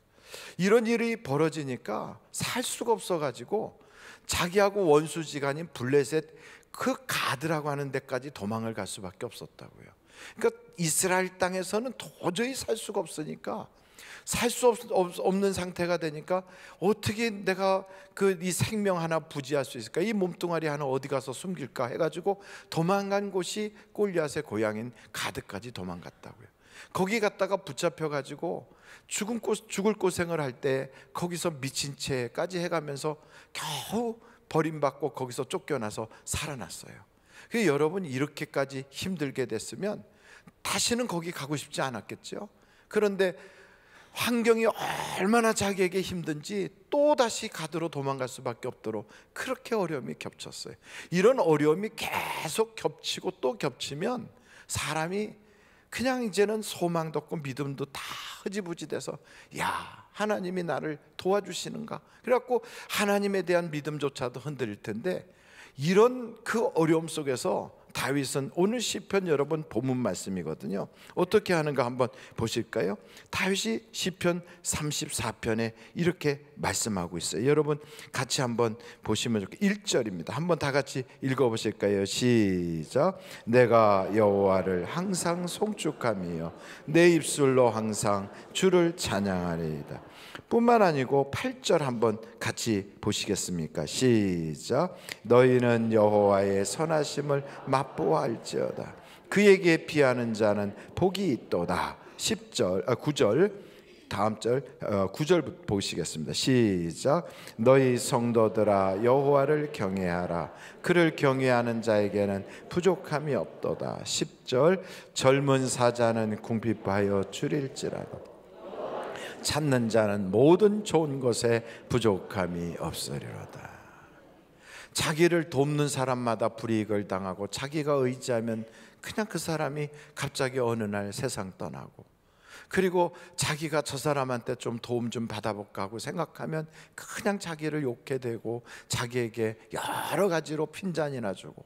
이런 일이 벌어지니까 살 수가 없어가지고 자기하고 원수지간인 블레셋 그 가드라고 하는 데까지 도망을 갈 수밖에 없었다고요. 그러니까 이스라엘 땅에서는 도저히 살 수가 없으니까, 살 수 없는 상태가 되니까 어떻게 내가 이 생명 하나 부지할 수 있을까, 이 몸뚱아리 하나 어디 가서 숨길까 해가지고 도망간 곳이 골리앗의 고향인 가드까지 도망갔다고요. 거기 갔다가 붙잡혀가지고 죽을 고생을 할 때 거기서 미친 채까지 해가면서 겨우 버림받고 거기서 쫓겨나서 살아났어요. 그래서 여러분, 이렇게까지 힘들게 됐으면 다시는 거기 가고 싶지 않았겠죠. 그런데 환경이 얼마나 자기에게 힘든지 또다시 가드로 도망갈 수밖에 없도록 그렇게 어려움이 겹쳤어요. 이런 어려움이 계속 겹치고 또 겹치면 사람이 그냥 이제는 소망도 없고 믿음도 다 흐지부지 돼서, 야, 하나님이 나를 도와주시는가? 그래갖고 하나님에 대한 믿음조차도 흔들릴 텐데, 이런 그 어려움 속에서 다윗은, 오늘 시편 여러분 본문 말씀이거든요. 어떻게 하는가 한번 보실까요? 다윗이 시편 34편에 이렇게 말씀하고 있어요. 여러분 같이 한번 보시면 좋겠어요. 1절입니다. 한번 다 같이 읽어보실까요? 시작. 내가 여호와를 항상 송축하며 내 입술로 항상 주를 찬양하리이다. 뿐만 아니고 8절 한번 같이 보시겠습니까? 시작. 너희는 여호와의 선하심을 맛보아할지어다. 그에게 피하는 자는 복이 있도다. 9절 다음 절 9절 보시겠습니다. 시작. 너희 성도들아 여호와를 경외하라. 그를 경외하는 자에게는 부족함이 없도다. 10절 젊은 사자는 궁핍하여 줄일지라도 찾는 자는 모든 좋은 것에 부족함이 없으리로다. 자기를 돕는 사람마다 불이익을 당하고, 자기가 의지하면 그냥 그 사람이 갑자기 어느 날 세상 떠나고, 그리고 자기가 저 사람한테 좀 도움 좀 받아볼까 하고 생각하면 그냥 자기를 욕해 대고 자기에게 여러 가지로 핀잔이나 주고,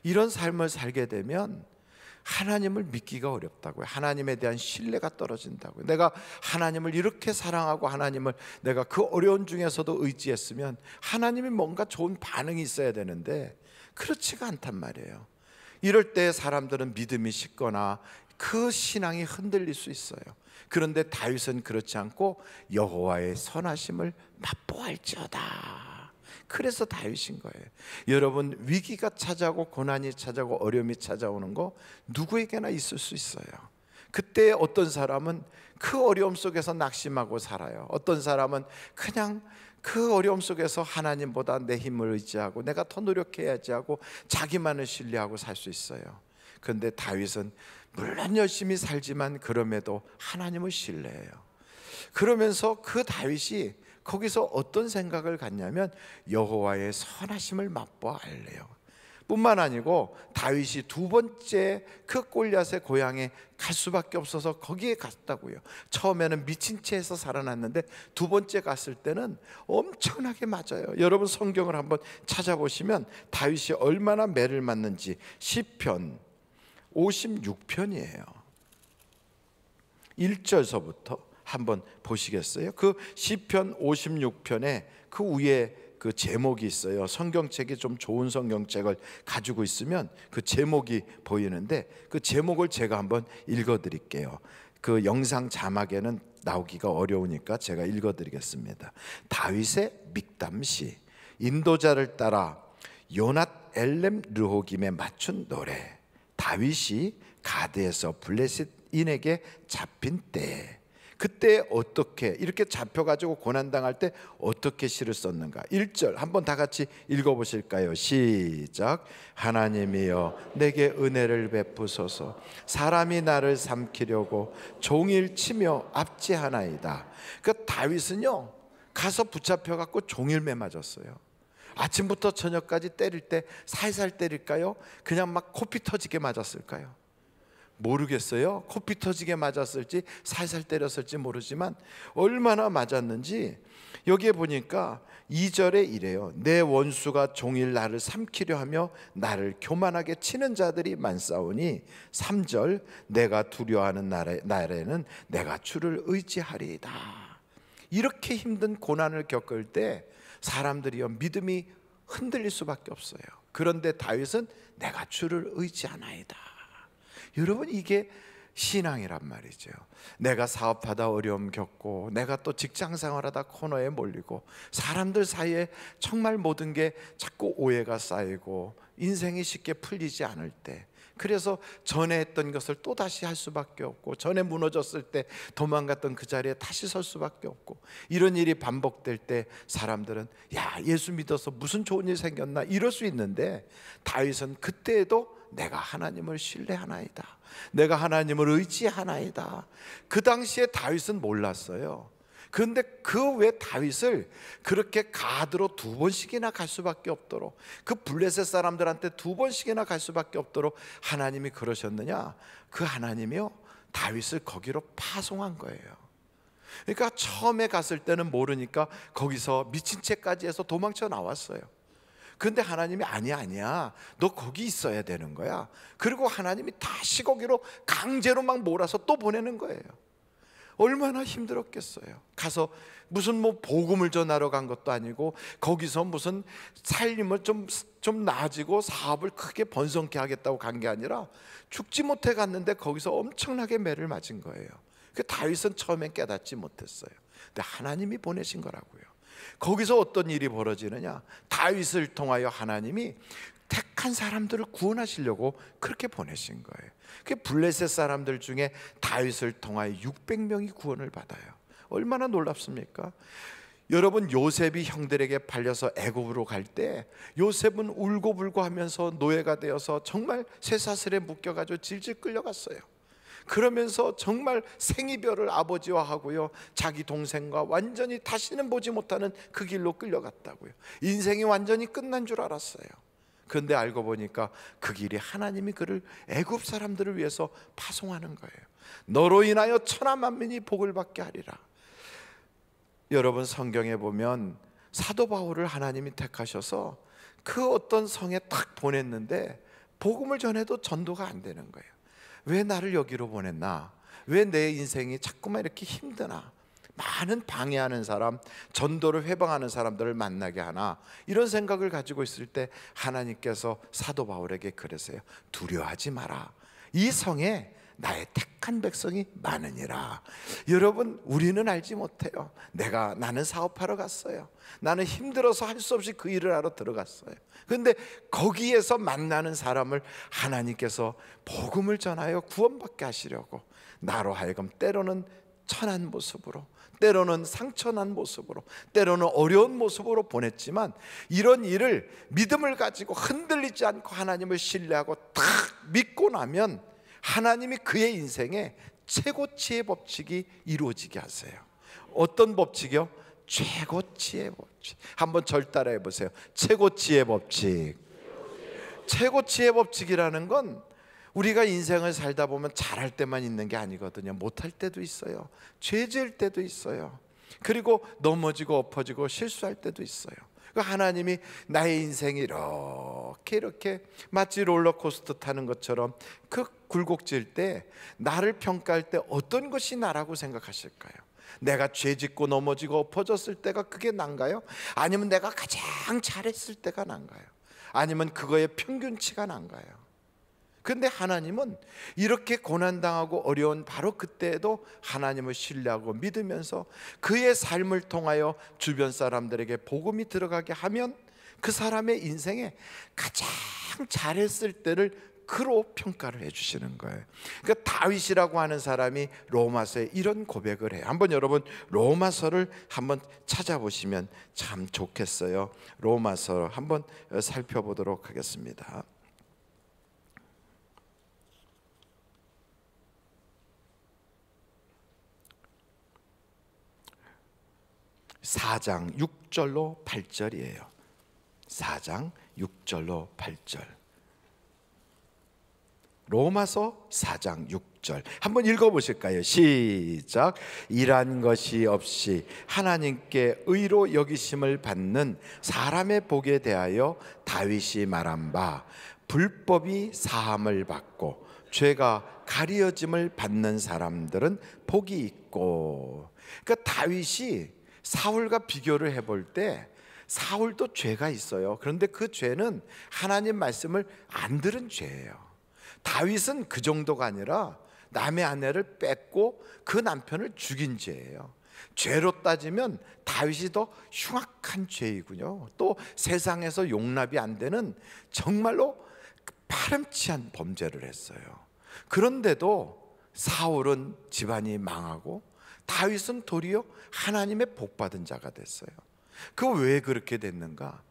이런 삶을 살게 되면 하나님을 믿기가 어렵다고요. 하나님에 대한 신뢰가 떨어진다고요. 내가 하나님을 이렇게 사랑하고 하나님을 내가 그 어려운 중에서도 의지했으면 하나님이 뭔가 좋은 반응이 있어야 되는데 그렇지가 않단 말이에요. 이럴 때 사람들은 믿음이 식거나 그 신앙이 흔들릴 수 있어요. 그런데 다윗은 그렇지 않고 여호와의 선하심을 맛보할지어다. 그래서 다윗인 거예요. 여러분, 위기가 찾아오고 고난이 찾아오고 어려움이 찾아오는 거 누구에게나 있을 수 있어요. 그때 어떤 사람은 그 어려움 속에서 낙심하고 살아요. 어떤 사람은 그냥 그 어려움 속에서 하나님보다 내 힘을 의지하고 내가 더 노력해야지 하고 자기만을 신뢰하고 살 수 있어요. 그런데 다윗은 물론 열심히 살지만 그럼에도 하나님을 신뢰해요. 그러면서 그 다윗이 거기서 어떤 생각을 갖냐면 여호와의 선하심을 맛보아할래요. 뿐만 아니고 다윗이 두 번째 그 골리앗의 고향에 갈 수밖에 없어서 거기에 갔다고요. 처음에는 미친 채에서 살아났는데 두 번째 갔을 때는 엄청나게 맞아요. 여러분 성경을 한번 찾아보시면 다윗이 얼마나 매를 맞는지 시편 56편이에요. 1절서부터 한번 보시겠어요? 그 시편 56편에 그 위에 그 제목이 있어요. 성경책이 좀 좋은 성경책을 가지고 있으면 그 제목이 보이는데 그 제목을 제가 한번 읽어드릴게요. 그 영상 자막에는 나오기가 어려우니까 제가 읽어드리겠습니다. 다윗의 믹담시, 인도자를 따라 요낫 엘렘 르호김에 맞춘 노래. 다윗이 가드에서 블레셋인에게 잡힌 때, 그때 어떻게 이렇게 잡혀가지고 고난당할 때 어떻게 시를 썼는가. 1절 한번 다 같이 읽어보실까요? 시작. 하나님이여 내게 은혜를 베푸소서. 사람이 나를 삼키려고 종일 치며 압제하나이다. 그 다윗은요 가서 붙잡혀갖고 종일매 맞았어요. 아침부터 저녁까지 때릴 때 살살 때릴까요? 그냥 막 코피 터지게 맞았을까요? 모르겠어요. 코피 터지게 맞았을지 살살 때렸을지 모르지만 얼마나 맞았는지 여기에 보니까 2절에 이래요. 내 원수가 종일 나를 삼키려 하며 나를 교만하게 치는 자들이 많사오니 3절 내가 두려워하는 날에는 내가 주를 의지하리이다. 이렇게 힘든 고난을 겪을 때 사람들이요 믿음이 흔들릴 수밖에 없어요. 그런데 다윗은 내가 주를 의지하나이다. 여러분, 이게 신앙이란 말이죠. 내가 사업하다 어려움 겪고, 내가 또 직장 생활하다 코너에 몰리고, 사람들 사이에 정말 모든 게 자꾸 오해가 쌓이고 인생이 쉽게 풀리지 않을 때, 그래서 전에 했던 것을 또 다시 할 수밖에 없고, 전에 무너졌을 때 도망갔던 그 자리에 다시 설 수밖에 없고, 이런 일이 반복될 때 사람들은 야, 예수 믿어서 무슨 좋은 일 생겼나 이럴 수 있는데, 다윗은 그때에도 내가 하나님을 신뢰하나이다, 내가 하나님을 의지하나이다. 그 당시에 다윗은 몰랐어요. 그런데 그 왜 다윗을 그렇게 가드로 2번씩이나 갈 수밖에 없도록, 그 블레셋 사람들한테 2번씩이나 갈 수밖에 없도록 하나님이 그러셨느냐? 그 하나님이요, 다윗을 거기로 파송한 거예요. 그러니까 처음에 갔을 때는 모르니까 거기서 미친 채까지 해서 도망쳐 나왔어요. 그런데 하나님이 아니야, 너 거기 있어야 되는 거야. 그리고 하나님이 다시 거기로 강제로 막 몰아서 또 보내는 거예요. 얼마나 힘들었겠어요. 가서 무슨 뭐 복음을 전하러 간 것도 아니고, 거기서 무슨 살림을 좀 나아지고 사업을 크게 번성케 하겠다고 간 게 아니라 죽지 못해 갔는데 거기서 엄청나게 매를 맞은 거예요. 그 다윗은 처음엔 깨닫지 못했어요. 근데 하나님이 보내신 거라고요. 거기서 어떤 일이 벌어지느냐? 다윗을 통하여 하나님이 택한 사람들을 구원하시려고 그렇게 보내신 거예요. 그 블레셋 사람들 중에 다윗을 통하여 600명이 구원을 받아요. 얼마나 놀랍습니까? 여러분, 요셉이 형들에게 팔려서 애굽으로 갈 때 요셉은 울고불고 하면서 노예가 되어서 정말 쇠사슬에 묶여가지고 질질 끌려갔어요. 그러면서 정말 생이별을 아버지와 하고요, 자기 동생과 완전히 다시는 보지 못하는 그 길로 끌려갔다고요. 인생이 완전히 끝난 줄 알았어요. 그런데 알고 보니까 그 길이 하나님이 그를 애굽 사람들을 위해서 파송하는 거예요. 너로 인하여 천하 만민이 복을 받게 하리라. 여러분, 성경에 보면 사도 바울을 하나님이 택하셔서 그 어떤 성에 딱 보냈는데 복음을 전해도 전도가 안 되는 거예요. 왜 나를 여기로 보냈나? 왜 내 인생이 자꾸만 이렇게 힘드나? 많은 방해하는 사람, 전도를 회방하는 사람들을 만나게 하나? 이런 생각을 가지고 있을 때 하나님께서 사도 바울에게 그러세요. 두려워하지 마라. 이 성에 나의 택한 백성이 많으니라. 여러분, 우리는 알지 못해요. 나는 사업하러 갔어요. 나는 힘들어서 할 수 없이 그 일을 하러 들어갔어요. 그런데 거기에서 만나는 사람을 하나님께서 복음을 전하여 구원받게 하시려고 나로 하여금 때로는 천한 모습으로, 때로는 상처난 모습으로, 때로는 어려운 모습으로 보냈지만, 이런 일을 믿음을 가지고 흔들리지 않고 하나님을 신뢰하고 딱 믿고 나면 하나님이 그의 인생에 최고치의 법칙이 이루어지게 하세요. 어떤 법칙이요? 최고치의 법칙. 한번 절 따라해 보세요. 최고치의 법칙. 최고치의 법칙이라는 건 우리가 인생을 살다 보면 잘할 때만 있는 게 아니거든요. 못할 때도 있어요. 죄 지을 때도 있어요. 그리고 넘어지고 엎어지고 실수할 때도 있어요. 하나님이 나의 인생이 이렇게 마치 롤러코스터 타는 것처럼 그 굴곡질 때, 나를 평가할 때 어떤 것이 나라고 생각하실까요? 내가 죄 짓고 넘어지고 엎어졌을 때가 그게 난가요? 아니면 내가 가장 잘했을 때가 난가요? 아니면 그거의 평균치가 난가요? 근데 하나님은 이렇게 고난당하고 어려운 바로 그때에도 하나님을 신뢰하고 믿으면서 그의 삶을 통하여 주변 사람들에게 복음이 들어가게 하면 그 사람의 인생에 가장 잘했을 때를 그로 평가를 해주시는 거예요. 그러니까 다윗이라고 하는 사람이 로마서에 이런 고백을 해요. 한번 여러분 로마서를 한번 찾아보시면 참 좋겠어요. 로마서 한번 살펴보도록 하겠습니다. 4장 6절로 8절이에요. 4장 6절로 8절. 로마서 4장 6절 한번 읽어보실까요? 시작. 일한 것이 없이 하나님께 의로 여기심을 받는 사람의 복에 대하여 다윗이 말한 바, 불법이 사함을 받고 죄가 가리어짐을 받는 사람들은 복이 있고. 그러니까 다윗이 사울과 비교를 해볼 때 사울도 죄가 있어요. 그런데 그 죄는 하나님 말씀을 안 들은 죄예요. 다윗은 그 정도가 아니라 남의 아내를 뺏고 그 남편을 죽인 죄예요. 죄로 따지면 다윗이 더 흉악한 죄이군요. 또 세상에서 용납이 안 되는 정말로 파렴치한 범죄를 했어요. 그런데도 사울은 집안이 망하고 다윗은 도리어 하나님의 복받은 자가 됐어요. 그 왜 그렇게 됐는가?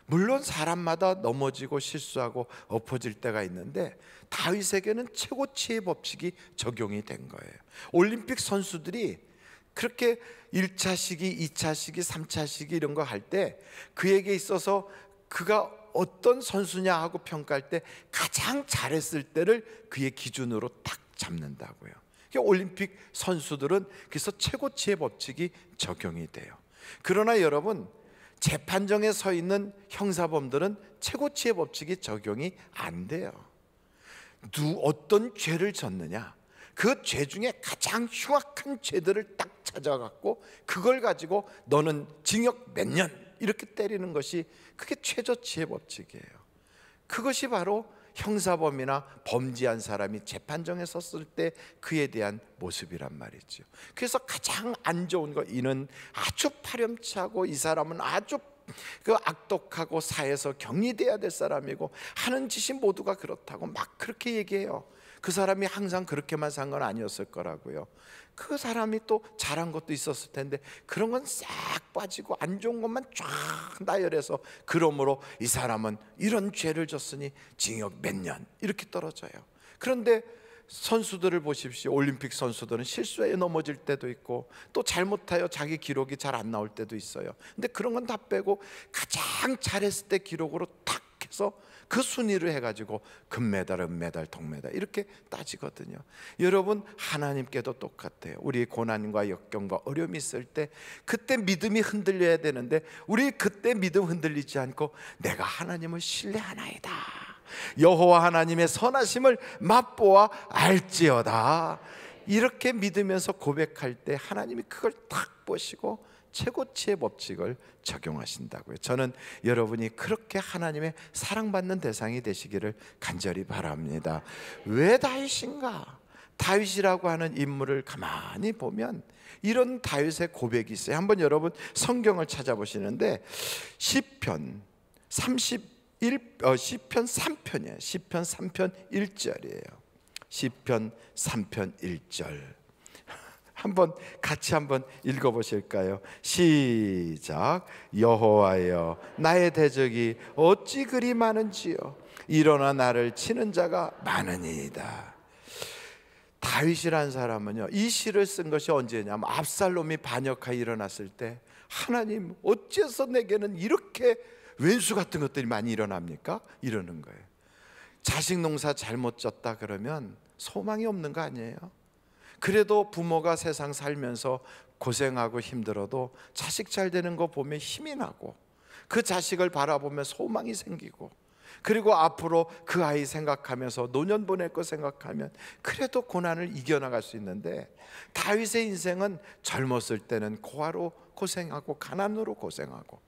물론 사람마다 넘어지고 실수하고 엎어질 때가 있는데 다윗에게는 최고치의 법칙이 적용이 된 거예요. 올림픽 선수들이 그렇게 1차 시기, 2차 시기, 3차 시기 이런 거 할 때 그에게 있어서 그가 어떤 선수냐 하고 평가할 때 가장 잘했을 때를 그의 기준으로 딱 잡는다고요. 올림픽 선수들은 그래서 최고치의 법칙이 적용이 돼요. 그러나 여러분, 재판정에 서 있는 형사범들은 최고치의 법칙이 적용이 안 돼요. 어떤 죄를 졌느냐, 그 죄 중에 가장 흉악한 죄들을 딱 찾아갖고 그걸 가지고 너는 징역 몇 년 이렇게 때리는 것이 그게 최저치의 법칙이에요. 그것이 바로 형사범이나 범죄한 사람이 재판정에 섰을 때 그에 대한 모습이란 말이죠. 그래서 가장 안 좋은 거, 이는 아주 파렴치하고 이 사람은 아주 악독하고 사회에서 격리돼야 될 사람이고 하는 짓이 모두가 그렇다고 막 그렇게 얘기해요. 그 사람이 항상 그렇게만 산 건 아니었을 거라고요. 그 사람이 또 잘한 것도 있었을 텐데 그런 건 싹 빠지고 안 좋은 것만 쫙 나열해서 그러므로 이 사람은 이런 죄를 졌으니 징역 몇 년 이렇게 떨어져요. 그런데 선수들을 보십시오. 올림픽 선수들은 실수에 넘어질 때도 있고 또 잘못하여 자기 기록이 잘 안 나올 때도 있어요. 근데 그런 건 다 빼고 가장 잘했을 때 기록으로 탁 해서 그 순위를 해가지고 금메달, 은메달, 동메달 이렇게 따지거든요. 여러분, 하나님께도 똑같아요. 우리 고난과 역경과 어려움이 있을 때 그때 믿음이 흔들려야 되는데 우리 그때 믿음 흔들리지 않고 내가 하나님을 신뢰하나이다, 여호와 하나님의 선하심을 맛보아 알지어다, 이렇게 믿으면서 고백할 때 하나님이 그걸 딱 보시고 최고치의 법칙을 적용하신다고요. 저는 여러분이 그렇게 하나님의 사랑받는 대상이 되시기를 간절히 바랍니다. 왜 다윗인가? 다윗이라고 하는 인물을 가만히 보면 이런 다윗의 고백이 있어요. 한번 여러분 성경을 찾아보시는데 시편 3편이에요. 시편 3편 1절이에요. 시편 3편 1절 같이 한번 읽어보실까요? 시작. 여호와여, 나의 대적이 어찌 그리 많은지요, 일어나 나를 치는 자가 많으니이다. 다윗이라는 사람은요, 이 시를 쓴 것이 언제냐면 압살롬이 반역하여 일어났을 때 하나님 어째서 내게는 이렇게 왼수 같은 것들이 많이 일어납니까? 이러는 거예요. 자식 농사 잘못 졌다 그러면 소망이 없는 거 아니에요? 그래도 부모가 세상 살면서 고생하고 힘들어도 자식 잘 되는 거 보면 힘이 나고 그 자식을 바라보면 소망이 생기고 그리고 앞으로 그 아이 생각하면서 노년 보낼 거 생각하면 그래도 고난을 이겨나갈 수 있는데 다윗의 인생은 젊었을 때는 고아로 고생하고 가난으로 고생하고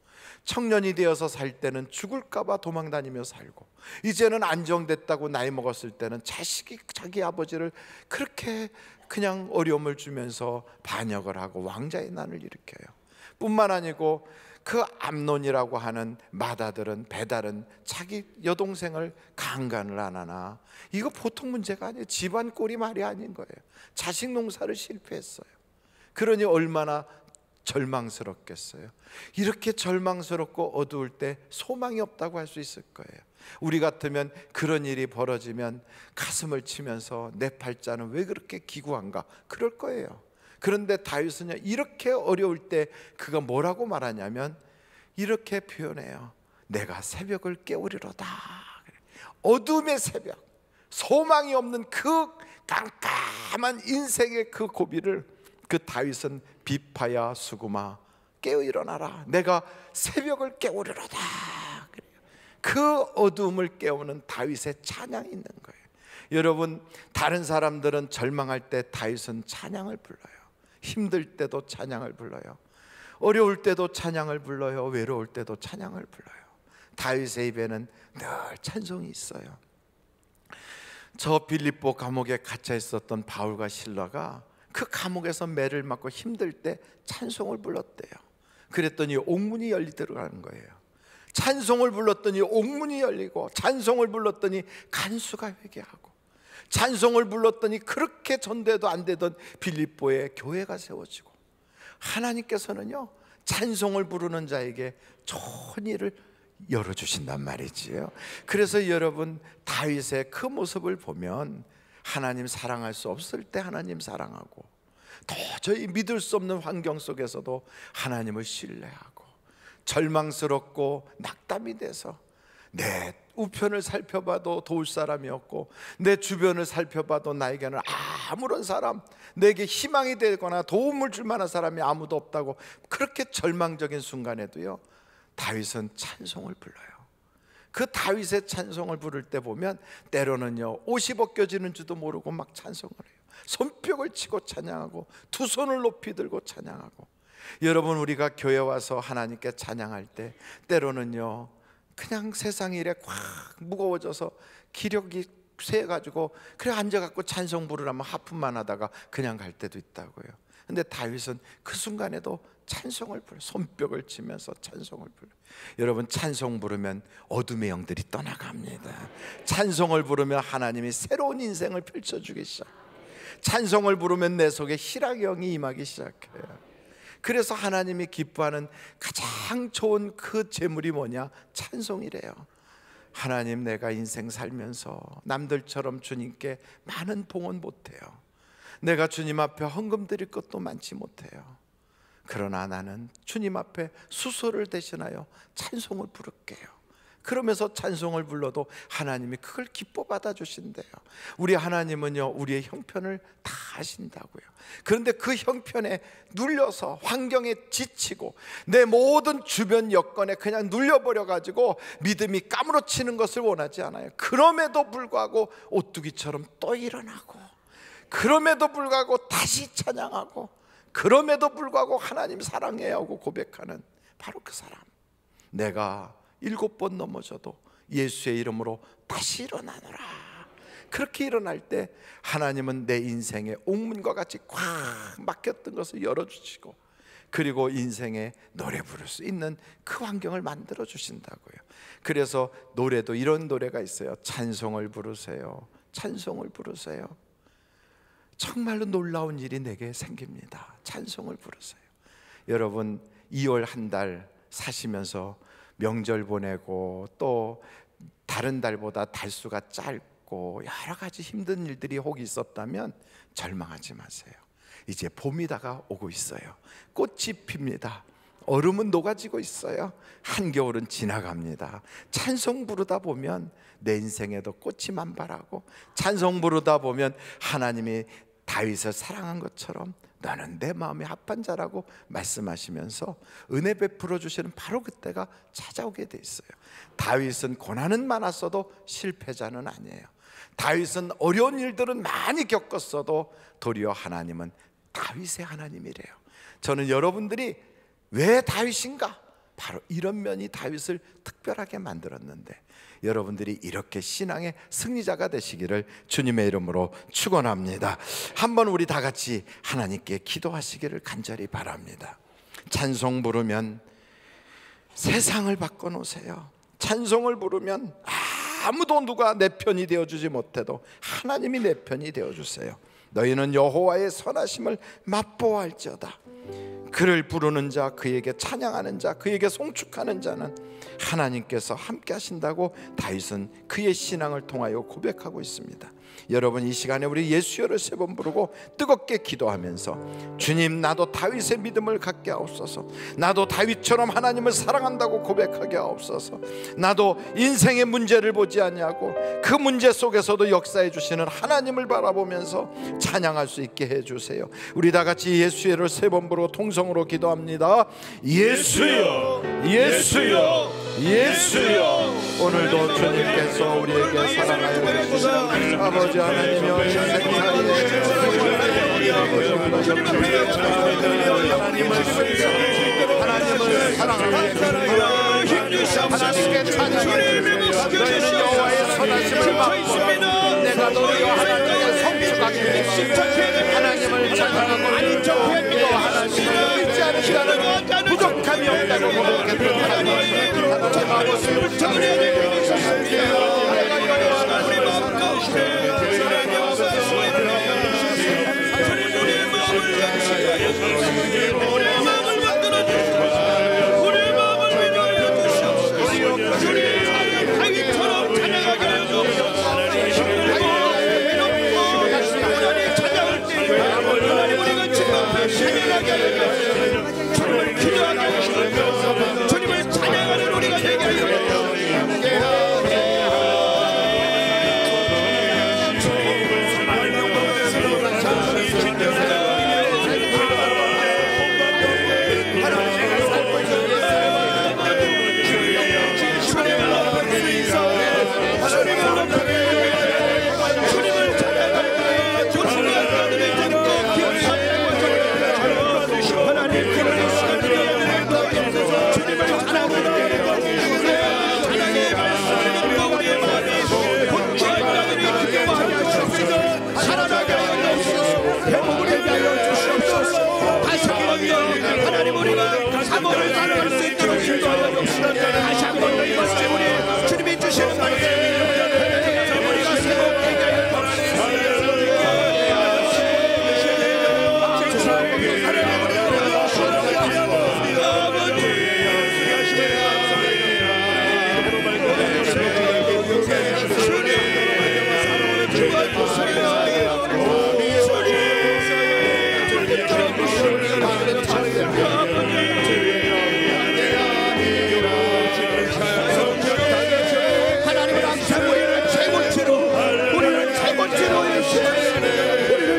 청년이 되어서 살 때는 죽을까봐 도망다니며 살고 이제는 안정됐다고 나이 먹었을 때는 자식이 자기 아버지를 그렇게 그냥 어려움을 주면서 반역을 하고 왕자의 난을 일으켜요. 뿐만 아니고 그 암논이라고 하는 맏아들은 배달은 자기 여동생을 강간을 안 하나, 이거 보통 문제가 아니에요. 집안 꼴이 말이 아닌 거예요. 자식 농사를 실패했어요. 그러니 얼마나 절망스럽겠어요. 이렇게 절망스럽고 어두울 때 소망이 없다고 할 수 있을 거예요. 우리 같으면 그런 일이 벌어지면 가슴을 치면서 내 팔자는 왜 그렇게 기구한가 그럴 거예요. 그런데 다윗은요, 이렇게 어려울 때 그가 뭐라고 말하냐면 이렇게 표현해요. 내가 새벽을 깨우리로다. 어둠의 새벽, 소망이 없는 그 깜깜한 인생의 그 고비를 그 다윗은 비파야 수구마 깨어 일어나라, 내가 새벽을 깨우리로다. 그 어둠을 깨우는 다윗의 찬양이 있는 거예요. 여러분, 다른 사람들은 절망할 때 다윗은 찬양을 불러요. 힘들 때도 찬양을 불러요. 어려울 때도 찬양을 불러요. 외로울 때도 찬양을 불러요. 다윗의 입에는 늘 찬송이 있어요. 저 빌립보 감옥에 갇혀 있었던 바울과 실라가 그 감옥에서 매를 맞고 힘들 때 찬송을 불렀대요. 그랬더니 옥문이 열리더라는 거예요. 찬송을 불렀더니 옥문이 열리고, 찬송을 불렀더니 간수가 회개하고, 찬송을 불렀더니 그렇게 전도해도 안 되던 빌립보에 교회가 세워지고, 하나님께서는요 찬송을 부르는 자에게 좋은 일을 열어주신단 말이지요. 그래서 여러분, 다윗의 그 모습을 보면 하나님 사랑할 수 없을 때 하나님 사랑하고, 도저히 믿을 수 없는 환경 속에서도 하나님을 신뢰하고, 절망스럽고 낙담이 돼서 내 우편을 살펴봐도 도울 사람이 없고, 내 주변을 살펴봐도 나에게는 아무런 사람, 내게 희망이 되거나 도움을 줄 만한 사람이 아무도 없다고, 그렇게 절망적인 순간에도요 다윗은 찬송을 불러요. 그 다윗의 찬송을 부를 때 보면 때로는요 옷이 벗겨지는 줄도 모르고 막 찬송을 해요. 손뼉을 치고 찬양하고, 두 손을 높이 들고 찬양하고. 여러분, 우리가 교회 와서 하나님께 찬양할 때 때로는요 그냥 세상 일에 꽉 무거워져서 기력이 쇠가지고 그래 앉아갖고 찬송 부르라면 하품만 하다가 그냥 갈 때도 있다고요. 근데 다윗은 그 순간에도 찬송을 불러, 손뼉을 치면서 찬송을 불러. 여러분, 찬송 부르면 어둠의 영들이 떠나갑니다. 찬송을 부르면 하나님이 새로운 인생을 펼쳐주기 시작해요. 찬송을 부르면 내 속에 희락의 영이 임하기 시작해요. 그래서 하나님이 기뻐하는 가장 좋은 그 재물이 뭐냐? 찬송이래요. 하나님, 내가 인생 살면서 남들처럼 주님께 많은 봉헌 못해요. 내가 주님 앞에 헌금 드릴 것도 많지 못해요. 그러나 나는 주님 앞에 수소를 대신하여 찬송을 부를게요. 그러면서 찬송을 불러도 하나님이 그걸 기뻐 받아주신대요. 우리 하나님은요 우리의 형편을 다 아신다고요. 그런데 그 형편에 눌려서, 환경에 지치고, 내 모든 주변 여건에 그냥 눌려버려가지고 믿음이 까무러치는 것을 원하지 않아요. 그럼에도 불구하고 오뚜기처럼 또 일어나고, 그럼에도 불구하고 다시 찬양하고, 그럼에도 불구하고 하나님 사랑해요 하고 고백하는 바로 그 사람. 내가 7번 넘어져도 예수의 이름으로 다시 일어나노라. 그렇게 일어날 때 하나님은 내 인생의 옥문과 같이 꽉 막혔던 것을 열어주시고, 그리고 인생에 노래 부를 수 있는 그 환경을 만들어 주신다고요. 그래서 노래도 이런 노래가 있어요. 찬송을 부르세요. 찬송을 부르세요. 정말로 놀라운 일이 내게 생깁니다. 찬송을 부르세요. 여러분, 2월 한 달 사시면서 명절 보내고 또 다른 달보다 달수가 짧고 여러 가지 힘든 일들이 혹 있었다면 절망하지 마세요. 이제 봄이 다가오고 있어요. 꽃이 핍니다. 얼음은 녹아지고 있어요. 한겨울은 지나갑니다. 찬송 부르다 보면 내 인생에도 꽃이 만발하고, 찬송 부르다 보면 하나님이 다윗을 사랑한 것처럼 너는 내 마음에 합한 자라고 말씀하시면서 은혜 베풀어 주시는 바로 그때가 찾아오게 돼 있어요. 다윗은 고난은 많았어도 실패자는 아니에요. 다윗은 어려운 일들은 많이 겪었어도 도리어 하나님은 다윗의 하나님이래요. 저는 여러분들이 왜 다윗인가? 바로 이런 면이 다윗을 특별하게 만들었는데, 여러분들이 이렇게 신앙의 승리자가 되시기를 주님의 이름으로 축원합니다. 한번 우리 다 같이 하나님께 기도하시기를 간절히 바랍니다. 찬송 부르면 세상을 바꿔놓으세요. 찬송을 부르면 아무도 누가 내 편이 되어주지 못해도 하나님이 내 편이 되어주세요. 너희는 여호와의 선하심을 맛보아할지어다. 그를 부르는 자, 그에게 찬양하는 자, 그에게 송축하는 자는 하나님께서 함께 하신다고 다윗은 그의 신앙을 통하여 고백하고 있습니다. 여러분, 이 시간에 우리 예수여를 3번 부르고 뜨겁게 기도하면서 주님, 나도 다윗의 믿음을 갖게 하옵소서. 나도 다윗처럼 하나님을 사랑한다고 고백하게 하옵소서. 나도 인생의 문제를 보지 않냐고 그 문제 속에서도 역사해 주시는 하나님을 바라보면서 찬양할 수 있게 해주세요. 우리 다 같이 예수여를 3번 부르고 통성으로 기도합니다. 예수여, 예수여, 예수여. 오늘도 주님께서 우리에게 사랑하여 주시는 아버지 하나님이여, 인생살이에 하나님을 하나님을 사랑하고 하나님께 찬양해 너희는 여호와의 선하심을 맛보라. 내가 너희와 하나님의 성숙하게 하나님을 찬양하고 또 하나님을 믿지 않으시다는 부족함이 없다고 고백했던 하나님 아버지 주님을 찬양하는 우리가 되게 하여 하나님 우리가 사모를 살아갈 수 있도록 인도하여 주시옵소서. 다시 한번 더 이것이 우리 주님이 주시는 말씀 우리가 새롭게 하여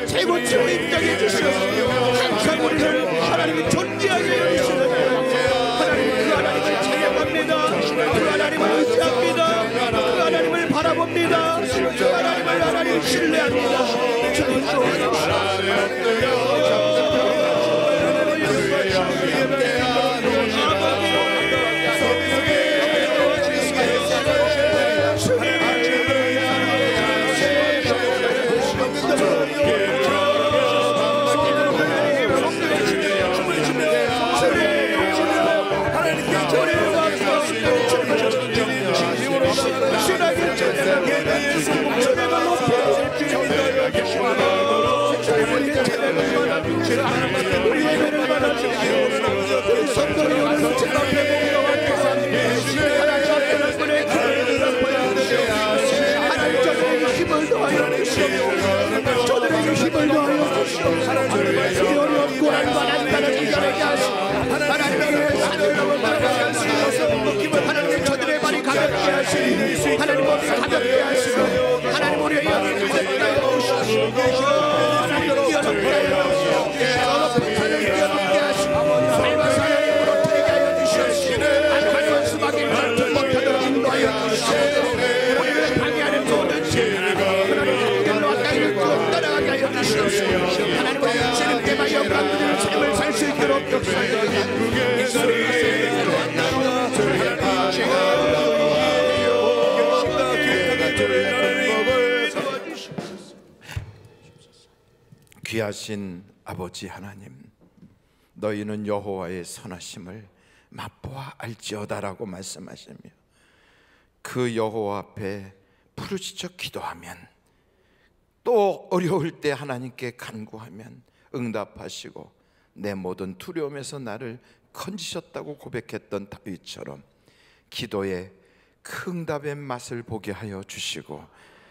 최고치로 인정해 주시옵소서. 항상 우리를 하나님이 존귀하게 해주시는 하나님, 그 하나님을 찬양합니다. 그 하나님을 의지합니다. 그 하나님을 바라봅니다. 그 하나님을 하나님 신뢰합니다. 힘을 더하여 주시옵소서. 저들에게 힘을 더하여 주시옵소서. 어렵고 알만한 나를 이겨내게 하시고 하나님의 산을 넘어 나가게 하시고 하나님 저들의 발이 가볍게 하시고 하나님 몸이 가볍게 하시고 하나님 우리의 영을 가볍게 하여 주시옵소서. 하나님 뛰어넘게 하여 주시옵소서. 산을 뛰어넘게 하시고 삶의 사랑으로 되게 하여 주시옵소서. 악한 원수막이 말을 못하도록 인도하여 주시옵소서. 우리를 방해하는 모든 죄 따라가게 하여 주시옵소서. 하나님 우리의 지름게 하여 그들의 삶을 살 수 있도록 역사하여 귀하신 아버지 하나님, 너희는 여호와의 선하심을 맛보아 알지어다라고 말씀하시며 그 여호와 앞에 부르짖어 기도하면 또 어려울 때 하나님께 간구하면 응답하시고 내 모든 두려움에서 나를 건지셨다고 고백했던 다윗처럼 기도의 그 응답의 맛을 보게 하여 주시고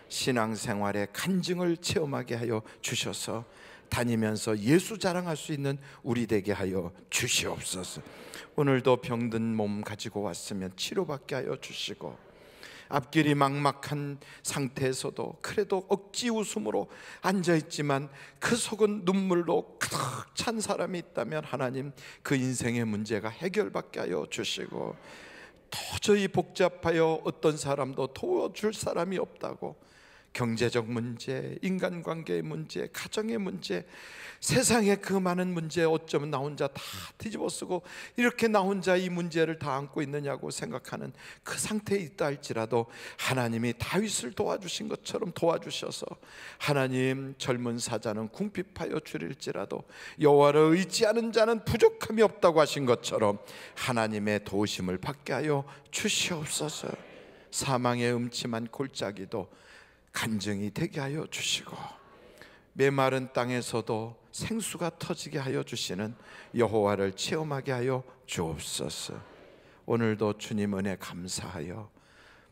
신앙생활의 간증을 체험하게 하여 주셔서 다니면서 예수 자랑할 수 있는 우리 되게 하여 주시옵소서. 오늘도 병든 몸 가지고 왔으면 치료받게 하여 주시고 앞길이 막막한 상태에서도 그래도 억지 웃음으로 앉아있지만 그 속은 눈물로 가득 찬 사람이 있다면 하나님 그 인생의 문제가 해결받게 하여 주시고 도저히 복잡하여 어떤 사람도 도와줄 사람이 없다고 경제적 문제, 인간관계의 문제, 가정의 문제, 세상의 그 많은 문제 어쩌면 나 혼자 다 뒤집어쓰고 이렇게 나 혼자 이 문제를 다 안고 있느냐고 생각하는 그 상태에 있다 할지라도 하나님이 다윗을 도와주신 것처럼 도와주셔서 하나님 젊은 사자는 궁핍하여 줄일지라도 여호와를 의지하는 자는 부족함이 없다고 하신 것처럼 하나님의 도우심을 받게 하여 주시옵소서. 사망의 음침한 골짜기도 간증이 되게 하여 주시고 메마른 땅에서도 생수가 터지게 하여 주시는 여호와를 체험하게 하여 주옵소서. 오늘도 주님 은혜 감사하여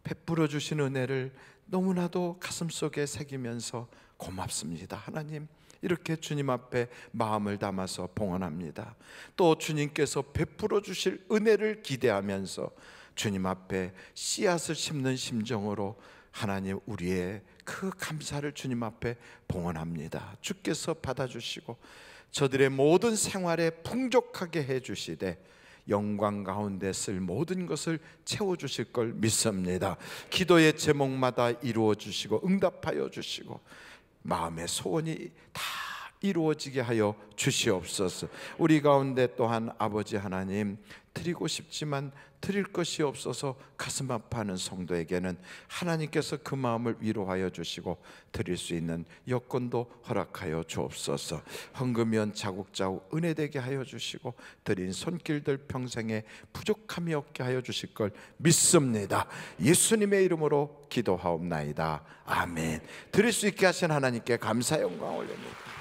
베풀어 주신 은혜를 너무나도 가슴속에 새기면서 고맙습니다. 하나님, 이렇게 주님 앞에 마음을 담아서 봉헌합니다. 또 주님께서 베풀어 주실 은혜를 기대하면서 주님 앞에 씨앗을 심는 심정으로 하나님 우리의 그 감사를 주님 앞에 봉헌합니다. 주께서 받아주시고 저들의 모든 생활에 풍족하게 해주시되 영광 가운데 쓸 모든 것을 채워주실 걸 믿습니다. 기도의 제목마다 이루어 주시고 응답하여 주시고 마음의 소원이 다 이루어지게 하여 주시옵소서. 우리 가운데 또한 아버지 하나님, 드리고 싶지만 드릴 것이 없어서 가슴 아파하는 성도에게는 하나님께서 그 마음을 위로하여 주시고 드릴 수 있는 여건도 허락하여 주옵소서. 헌금연 자국자국 은혜되게 하여 주시고 드린 손길들 평생에 부족함이 없게 하여 주실 걸 믿습니다. 예수님의 이름으로 기도하옵나이다. 아멘. 드릴 수 있게 하신 하나님께 감사 영광 올립니다.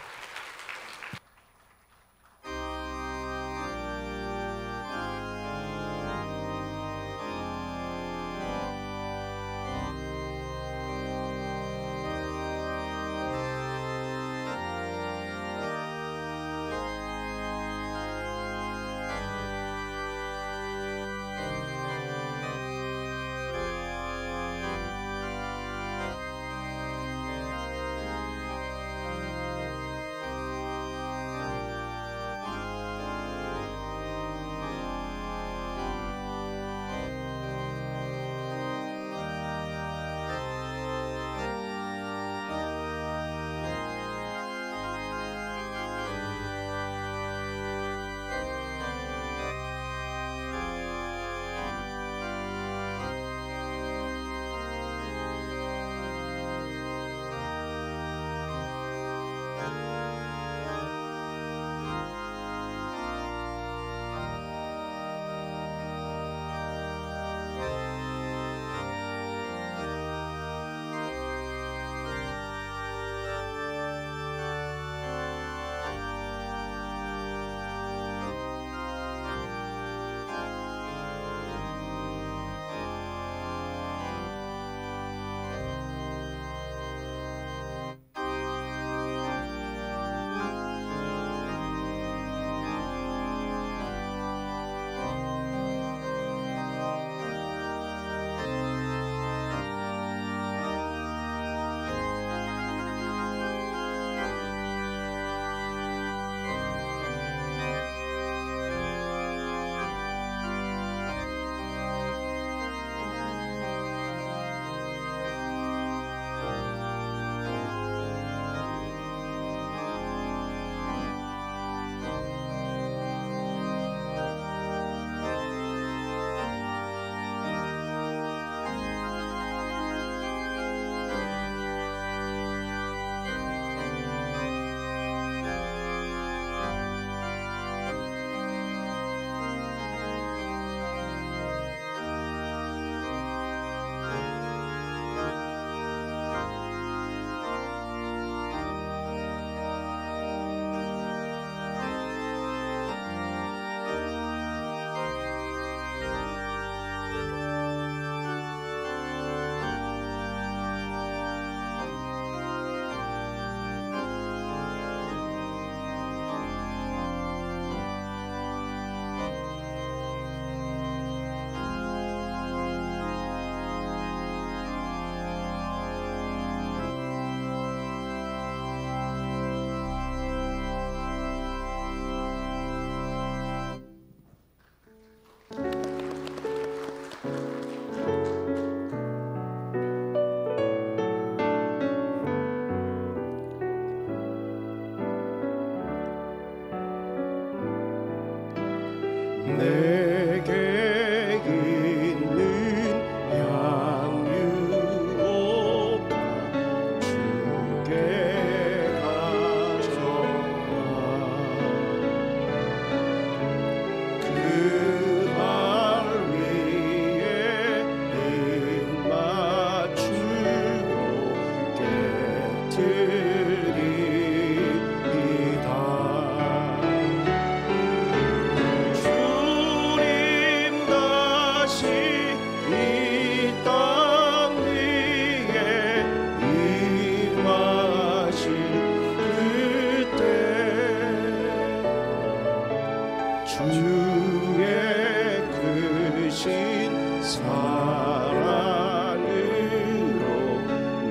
사랑으로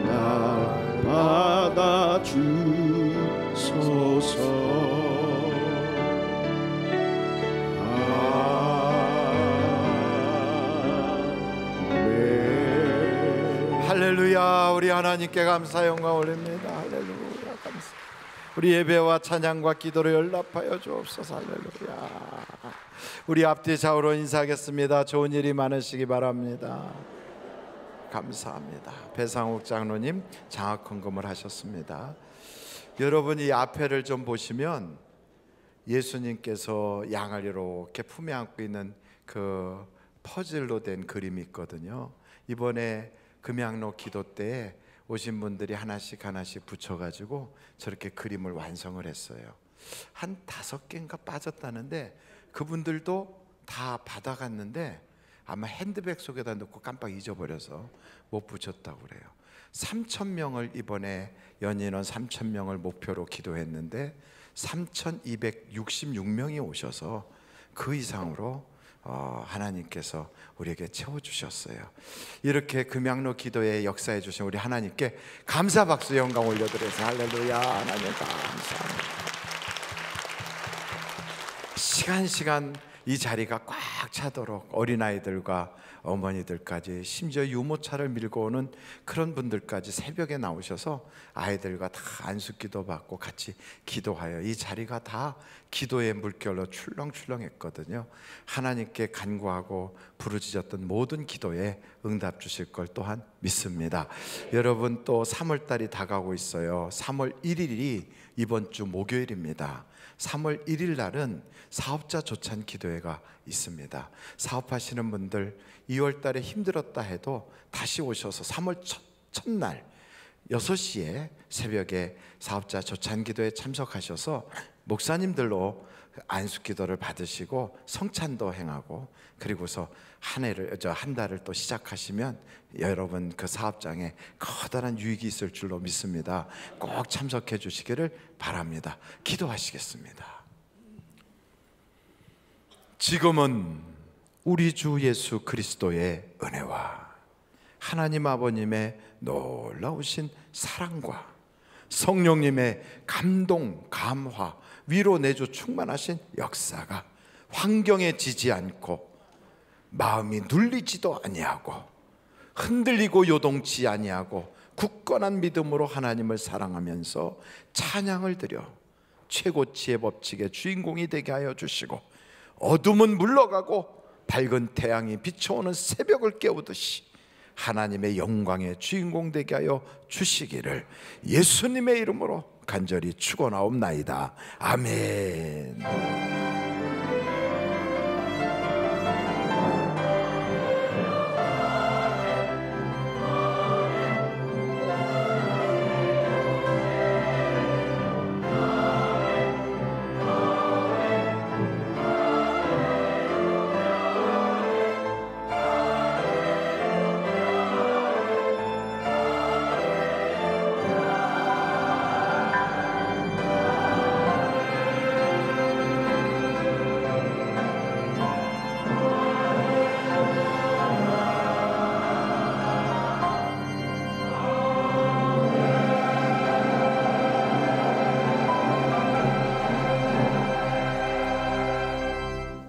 날 받아주소서. 할렐루야. 우리 하나님께 감사 영광 올립니다. 할렐루야. 감사. 우리 예배와 찬양과 기도로 연락하여 주옵소서. 할렐루야. 우리 앞뒤 좌우로 인사하겠습니다. 좋은 일이 많으시기 바랍니다. 감사합니다. 배상욱 장로님 장학 헌금을 하셨습니다. 여러분 이 앞에를 좀 보시면 예수님께서 양을 이렇게 품에 안고 있는 그 퍼즐로 된 그림이 있거든요. 이번에 금양로 기도 때 오신 분들이 하나씩 하나씩 붙여가지고 저렇게 그림을 완성을 했어요. 한 5개인가 빠졌다는데 그분들도 다 받아갔는데 아마 핸드백 속에다 넣고 깜빡 잊어버려서 못 붙였다고 그래요. 3,000명을 이번에 연인원 3,000명을 목표로 기도했는데 3,266명이 오셔서 그 이상으로 하나님께서 우리에게 채워주셨어요. 이렇게 금양로 기도에 역사해 주신 우리 하나님께 감사 박수 영광 올려드려서 할렐루야. 하나님 감사합니다. 시간 이 자리가 꽉 차도록 어린아이들과 어머니들까지 심지어 유모차를 밀고 오는 그런 분들까지 새벽에 나오셔서 아이들과 다 안수기도 받고 같이 기도하여 이 자리가 다 기도의 물결로 출렁출렁했거든요. 하나님께 간구하고 부르짖었던 모든 기도에 응답 주실 걸 또한 믿습니다. 여러분 또 3월달이 다가오고 있어요. 3월 1일이 이번 주 목요일입니다. 3월 1일 날은 사업자 조찬 기도회가 있습니다. 사업하시는 분들 2월 달에 힘들었다 해도 다시 오셔서 3월 첫날 6시에 새벽에 사업자 조찬 기도에 참석하셔서 목사님들로 안수 기도를 받으시고 성찬도 행하고 그리고서 한 달을 또 시작하시면 여러분 그 사업장에 커다란 유익이 있을 줄로 믿습니다. 꼭 참석해 주시기를 바랍니다. 기도하시겠습니다. 지금은 우리 주 예수 그리스도의 은혜와 하나님 아버님의 놀라우신 사랑과 성령님의 감동, 감화, 위로 내주 충만하신 역사가 환경에 지지 않고 마음이 눌리지도 아니하고 흔들리고 요동치 아니하고 굳건한 믿음으로 하나님을 사랑하면서 찬양을 드려 최고치의 법칙의 주인공이 되게 하여 주시고 어둠은 물러가고 밝은 태양이 비춰오는 새벽을 깨우듯이 하나님의 영광의 주인공 되게 하여 주시기를 예수님의 이름으로 간절히 축원하옵나이다. 아멘.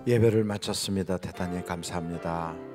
예배를 마쳤습니다. 대단히 감사합니다.